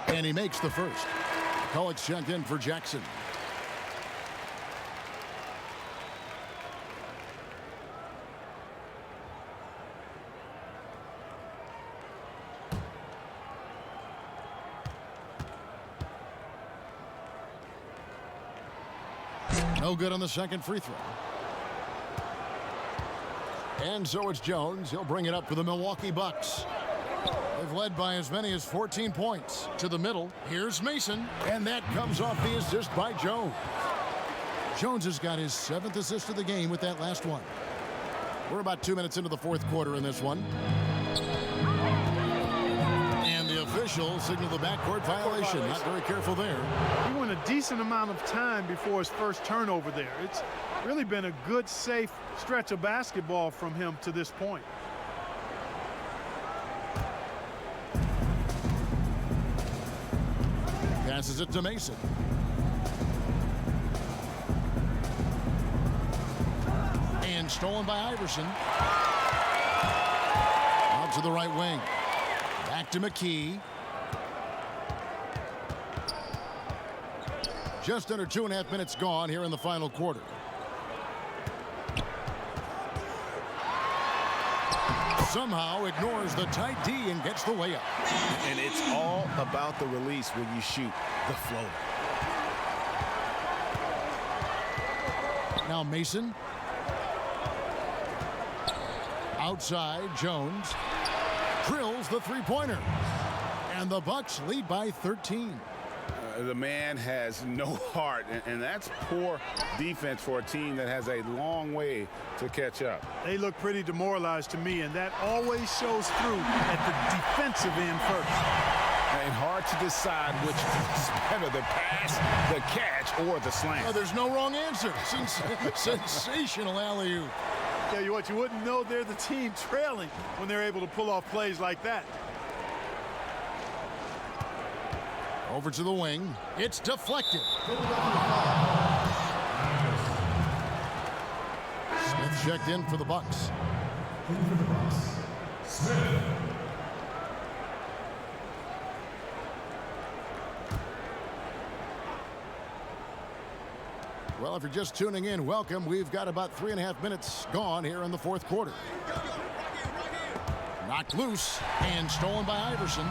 And he makes the first. Collett's checked in for Jackson. No good on the second free throw. And so it's Jones. He'll bring it up for the Milwaukee Bucks. They've led by as many as 14 points. To the middle, here's Mason, and that comes off the assist by Jones. Jones has got his 7th assist of the game with that last one. We're about 2 minutes into the 4th quarter in this one. And the official signaled the backcourt violation. Not very careful there. He went a decent amount of time before his first turnover there. It's really been a good, safe stretch of basketball from him to this point. Passes it to Mason. And stolen by Iverson. Out to the right wing. Back to McKee. Just under 2.5 minutes gone here in the final quarter. Somehow ignores the tight D and gets the way up. And it's all about the release when you shoot the floater. Now Mason. Outside, Jones drills the three-pointer. And the Bucks lead by 13. The man has no heart, and that's poor defense for a team that has a long way to catch up. They look pretty demoralized to me, and that always shows through at the defensive end first. And hard to decide which is better, the pass, the catch, or the slam. There's no wrong answer. Sensational alley-oop. Tell you what, you wouldn't know they're the team trailing when they're able to pull off plays like that. Over to the wing. It's deflected. Smith checked in for the Bucks. Smith. Well, if you're just tuning in, welcome. We've got about 3.5 minutes gone here in the fourth quarter. Knocked loose and stolen by Iverson.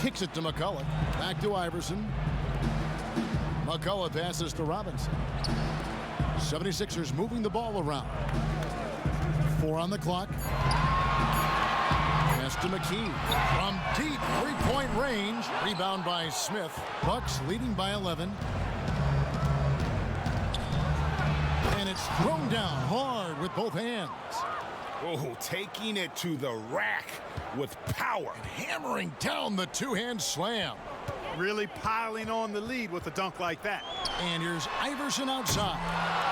Kicks it to McCullough. Back to Iverson. McCullough passes to Robinson. 76ers moving the ball around. 4 on the clock. Pass to McKee. From deep three-point range. Rebound by Smith. Bucks leading by 11. And it's thrown down hard with both hands. Oh, taking it to the rack with power. And hammering down the two-hand slam. Really piling on the lead with a dunk like that. And here's Iverson outside.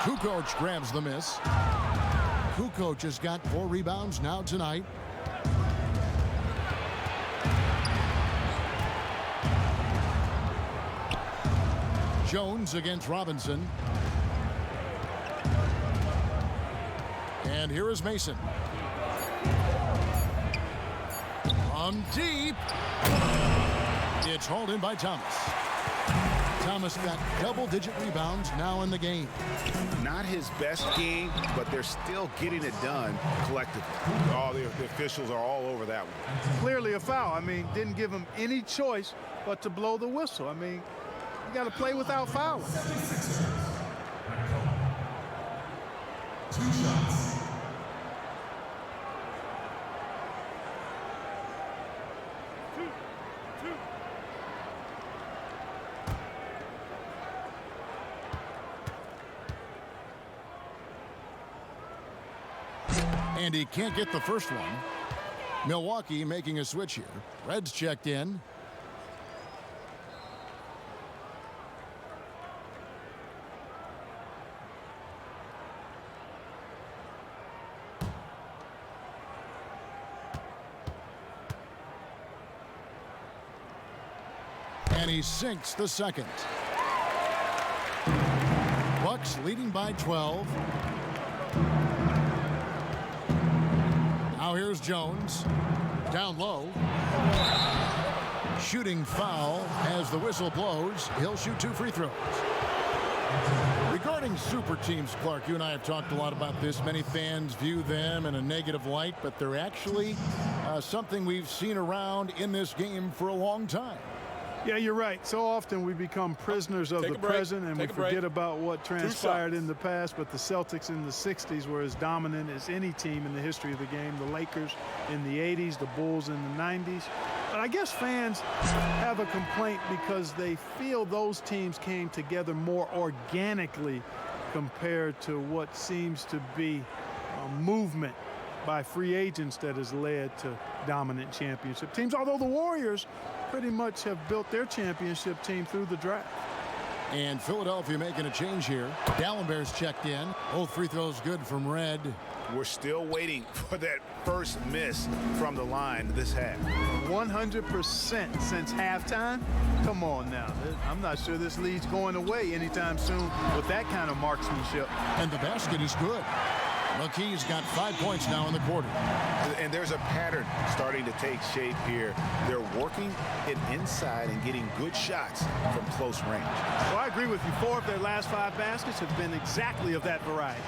Kukoc grabs the miss. Kukoc has got 4 rebounds now tonight. Jones against Robinson. And here is Mason. From deep. It's hauled in by Thomas. Thomas got double-digit rebounds now in the game. Not his best game, but they're still getting it done collectively. Oh, the officials are all over that one. Clearly a foul. I mean, didn't give him any choice but to blow the whistle. I mean, you got to play without fouling. 2 shots. And he can't get the first one. Milwaukee making a switch here. Reds checked in. And he sinks the second. Bucks leading by 12. Now here's Jones. Down low. Shooting foul as the whistle blows. He'll shoot 2 free throws. Regarding super teams, Clark, you and I have talked a lot about this. Many fans view them in a negative light, but they're actually something we've seen around in this game for a long time. Yeah, you're right. So often we become prisoners of the present and we forget about what transpired in the past. But the Celtics in the 60s were as dominant as any team in the history of the game. The Lakers in the 80s, the Bulls in the 90s. But I guess fans have a complaint because they feel those teams came together more organically compared to what seems to be a movement by free agents that has led to dominant championship teams. Although the Warriors pretty much have built their championship team through the draft. And Philadelphia making a change here. Dallenberg's checked in. Both free throws good from Red. We're still waiting for that first miss from the line this half. 100% since halftime? Come on now. I'm not sure this lead's going away anytime soon with that kind of marksmanship. And the basket is good. McKee's got 5 points now in the quarter. And there's a pattern starting to take shape here. They're working it inside and getting good shots from close range. Well, I agree with you. 4 of their last 5 baskets have been exactly of that variety.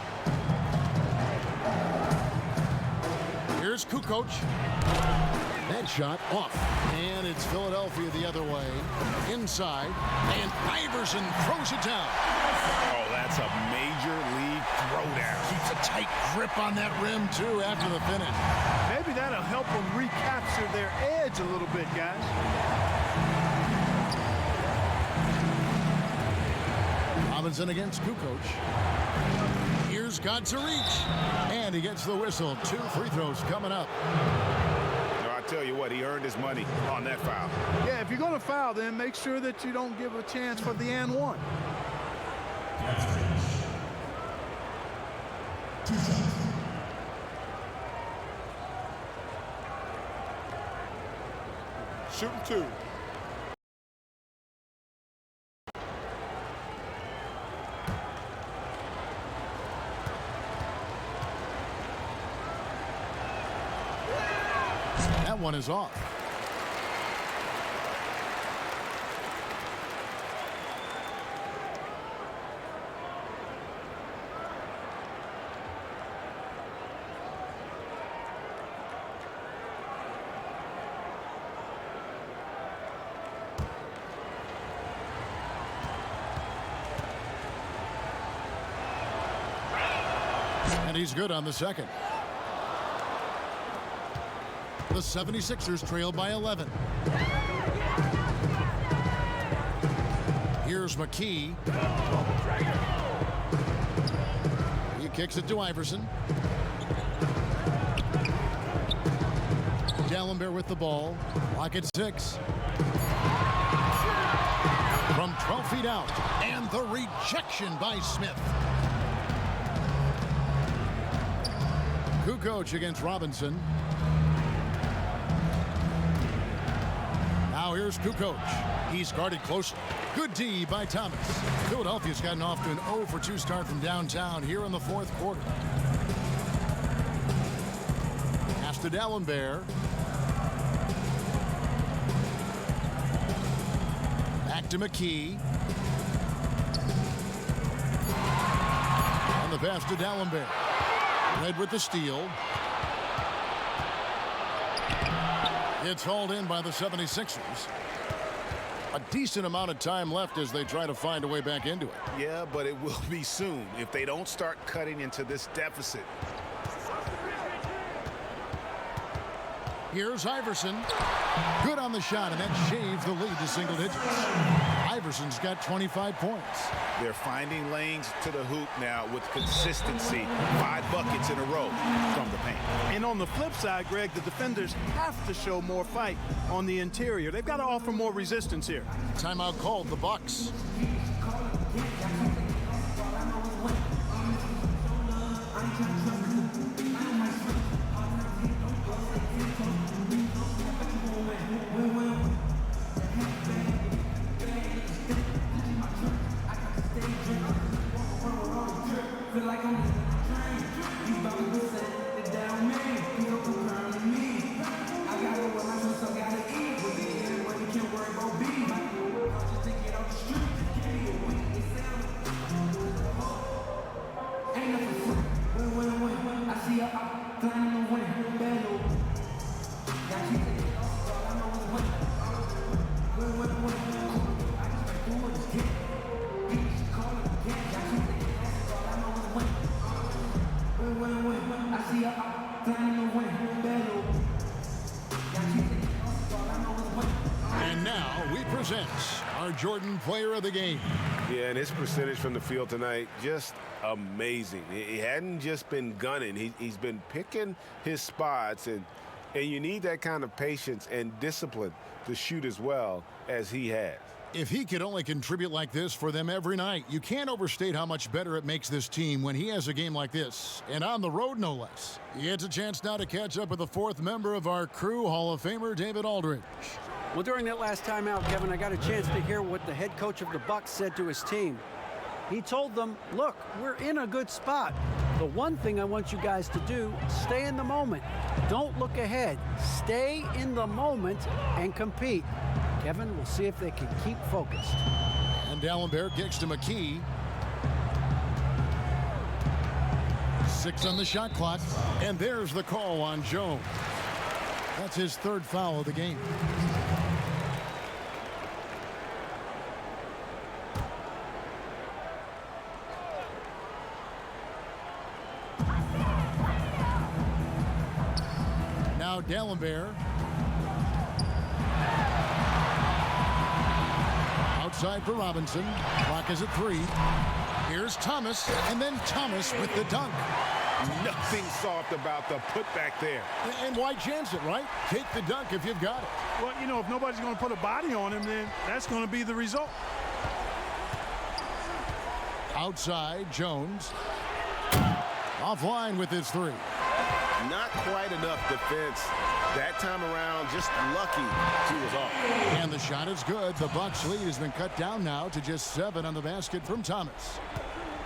Here's Kukoc. That shot off. And it's Philadelphia the other way. Inside. And Iverson throws it down. Oh, that's a major league throwdown. Keeps a tight grip on that rim, too, after the finish. Maybe that'll help them recapture their edge a little bit, guys. Robinson against Kukoc. Here's got to reach. And he gets the whistle. 2 free throws coming up. I tell you what, he earned his money on that foul. Yeah, if you're going to foul, then make sure that you don't give a chance for the and one. Shooting 2. That one is off. And he's good on the second. The 76ers trail by 11. Here's McKee. He kicks it to Iverson. Dallenberg with the ball. Lock at 6. From 12 feet out. And the rejection by Smith. Kukoc against Robinson. Now here's Kukoc. He's guarded closely. Good D by Thomas. Philadelphia's gotten off to an 0 for 2 start from downtown here in the fourth quarter. Pass to Dallenberg. Back to McKee. And the pass to Dallenberg. Red with the steal. It's hauled in by the 76ers. A decent amount of time left as they try to find a way back into it. Yeah, but it will be soon if they don't start cutting into this deficit. Here's Iverson. Good on the shot, and that shaves the lead to single digits. Iverson's got 25 points. They're finding lanes to the hoop now with consistency. 5 buckets in a row from the paint. And on the flip side, Greg, the defenders have to show more fight on the interior. They've got to offer more resistance here. Timeout called, the Bucks. And now we present our Jordan Player of the Game. Yeah, and his percentage from the field tonight, just amazing. He hadn't just been gunning. He's been picking his spots, and you need that kind of patience and discipline to shoot as well as he has. If he could only contribute like this for them every night, you can't overstate how much better it makes this team when he has a game like this, and on the road no less. He gets a chance now to catch up with the 4th member of our crew, Hall of Famer David Aldridge. Well, during that last timeout, Kevin, I got a chance to hear what the head coach of the Bucks said to his team. He told them, look, we're in a good spot. The one thing I want you guys to do, stay in the moment. Don't look ahead. Stay in the moment and compete. Kevin, we'll see if they can keep focused. And Dallenberg kicks to McKee. 6 on the shot clock. And there's the call on Jones. That's his 3rd foul of the game. Now Dallenberg. Outside for Robinson. Clock is at 3. Here's Thomas, and then Thomas with the dunk. Nothing soft about the putback there. And why chance it, right? Take the dunk if you've got it. Well, you know, if nobody's going to put a body on him, then that's going to be the result. Outside, Jones. Offline with his three. Not quite enough defense that time around. Just lucky she was off. And the shot is good. The Bucks lead has been cut down now to just 7 on the basket from Thomas.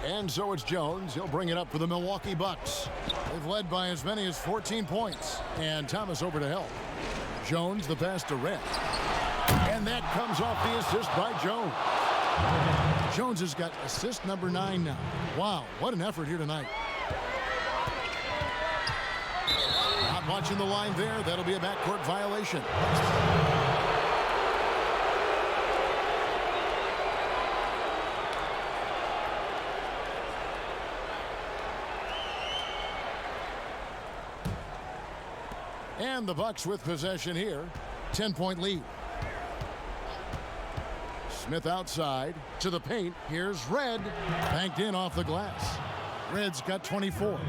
And so it's Jones. He'll bring it up for the Milwaukee Bucks. They've led by as many as 14 points. And Thomas over to help. Jones, the pass to Red. And that comes off the assist by Jones. Jones has got assist number 9 now. Wow, what an effort here tonight. Not watching the line there. That'll be a backcourt violation. And the Bucks with possession here. 10-point lead. Smith outside to the paint. Here's Red. Banked in off the glass. Red's got 24.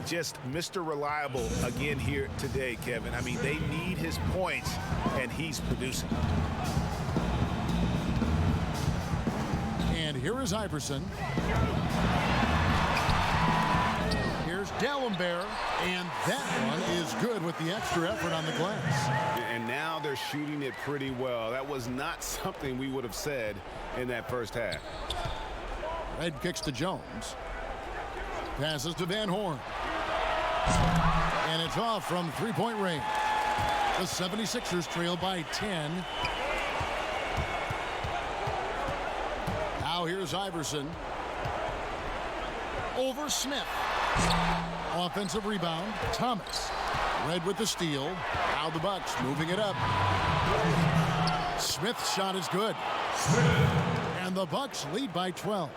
Just Mr. Reliable again here today, Kevin. I mean, they need his points, and he's producing. And here is Iverson. Here's D'Alembert, and that one is good with the extra effort on the glass. And now they're shooting it pretty well. That was not something we would have said in that first half. Red kicks to Jones. Passes to Van Horn. And it's off from three-point range. The 76ers trail by 10. Now here's Iverson. Over Smith. Offensive rebound. Thomas. Red with the steal. Now the Bucks moving it up. Smith's shot is good. And the Bucks lead by 12.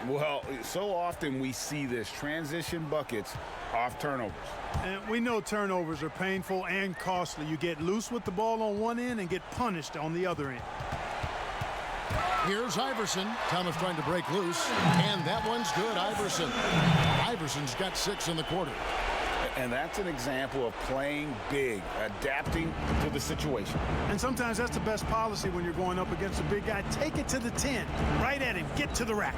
Well, so often we see this transition buckets off turnovers. And we know turnovers are painful and costly. You get loose with the ball on one end and get punished on the other end. Here's Iverson. Thomas trying to break loose. And that one's good, Iverson. Iverson's got 6 in the quarter. And that's an example of playing big, adapting to the situation. And sometimes that's the best policy when you're going up against a big guy. Take it to the 10. Right at him. Get to the rack.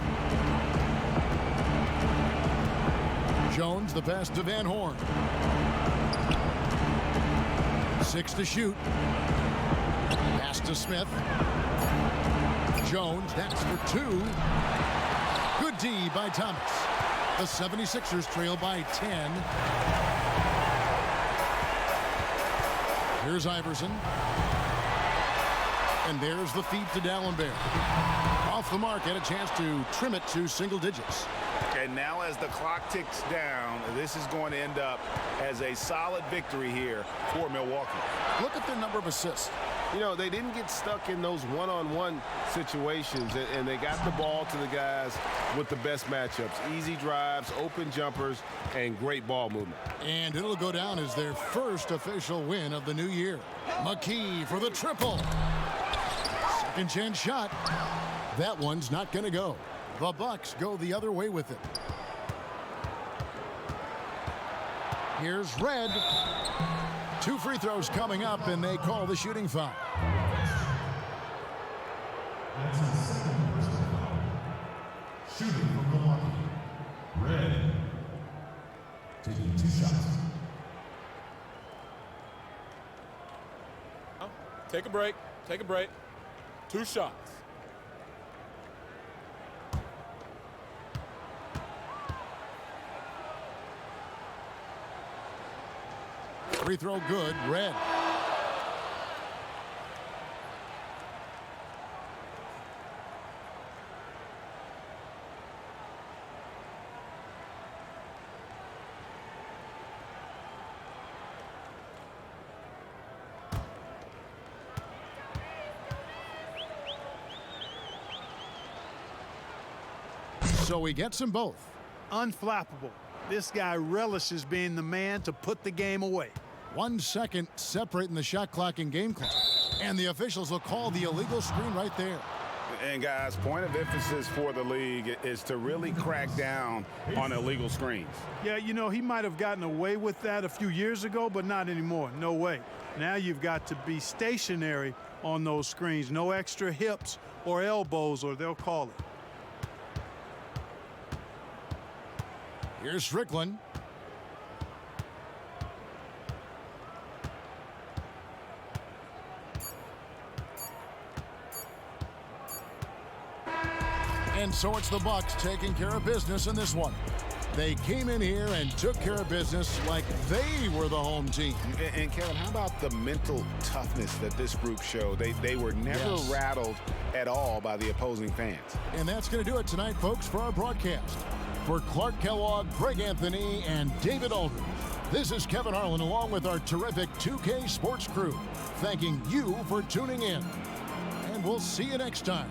Jones, the pass to Van Horn. 6 to shoot. Pass to Smith. Jones, that's for 2. Good D by Thomas. The 76ers trail by 10. Here's Iverson. And there's the feed to D'Alembert. Off the mark, had a chance to trim it to single digits. And now as the clock ticks down, this is going to end up as a solid victory here for Milwaukee. Look at their number of assists. You know, they didn't get stuck in those one-on-one situations, and they got the ball to the guys with the best matchups. Easy drives, open jumpers, and great ball movement. And it'll go down as their first official win of the new year. McKee for the triple. Second chance shot. That one's not going to go. The Bucks go the other way with it. Here's Red. 2 free throws coming up, and they call the shooting foul. That's his second personal foul. Shooting from Milwaukee. Red. Taking 2 shots. Take a break. Take a break. 2 shots. Free throw good. Red. So he gets them both. Unflappable. This guy relishes being the man to put the game away. 1 second separating the shot clock and game clock. And the officials will call the illegal screen right there. And guys, point of emphasis for the league is to really crack down on illegal screens. Yeah, you know, he might have gotten away with that a few years ago, but not anymore. No way. Now you've got to be stationary on those screens. No extra hips or elbows, or they'll call it. Here's Strickland. And so it's the Bucks taking care of business in this one. They came in here and took care of business like they were the home team. And Kevin, how about the mental toughness that this group showed? They were never rattled at all by the opposing fans. And that's going to do it tonight, folks, for our broadcast. For Clark Kellogg, Greg Anthony, and David Aldridge, this is Kevin Harlan along with our terrific 2K Sports crew, thanking you for tuning in. And we'll see you next time.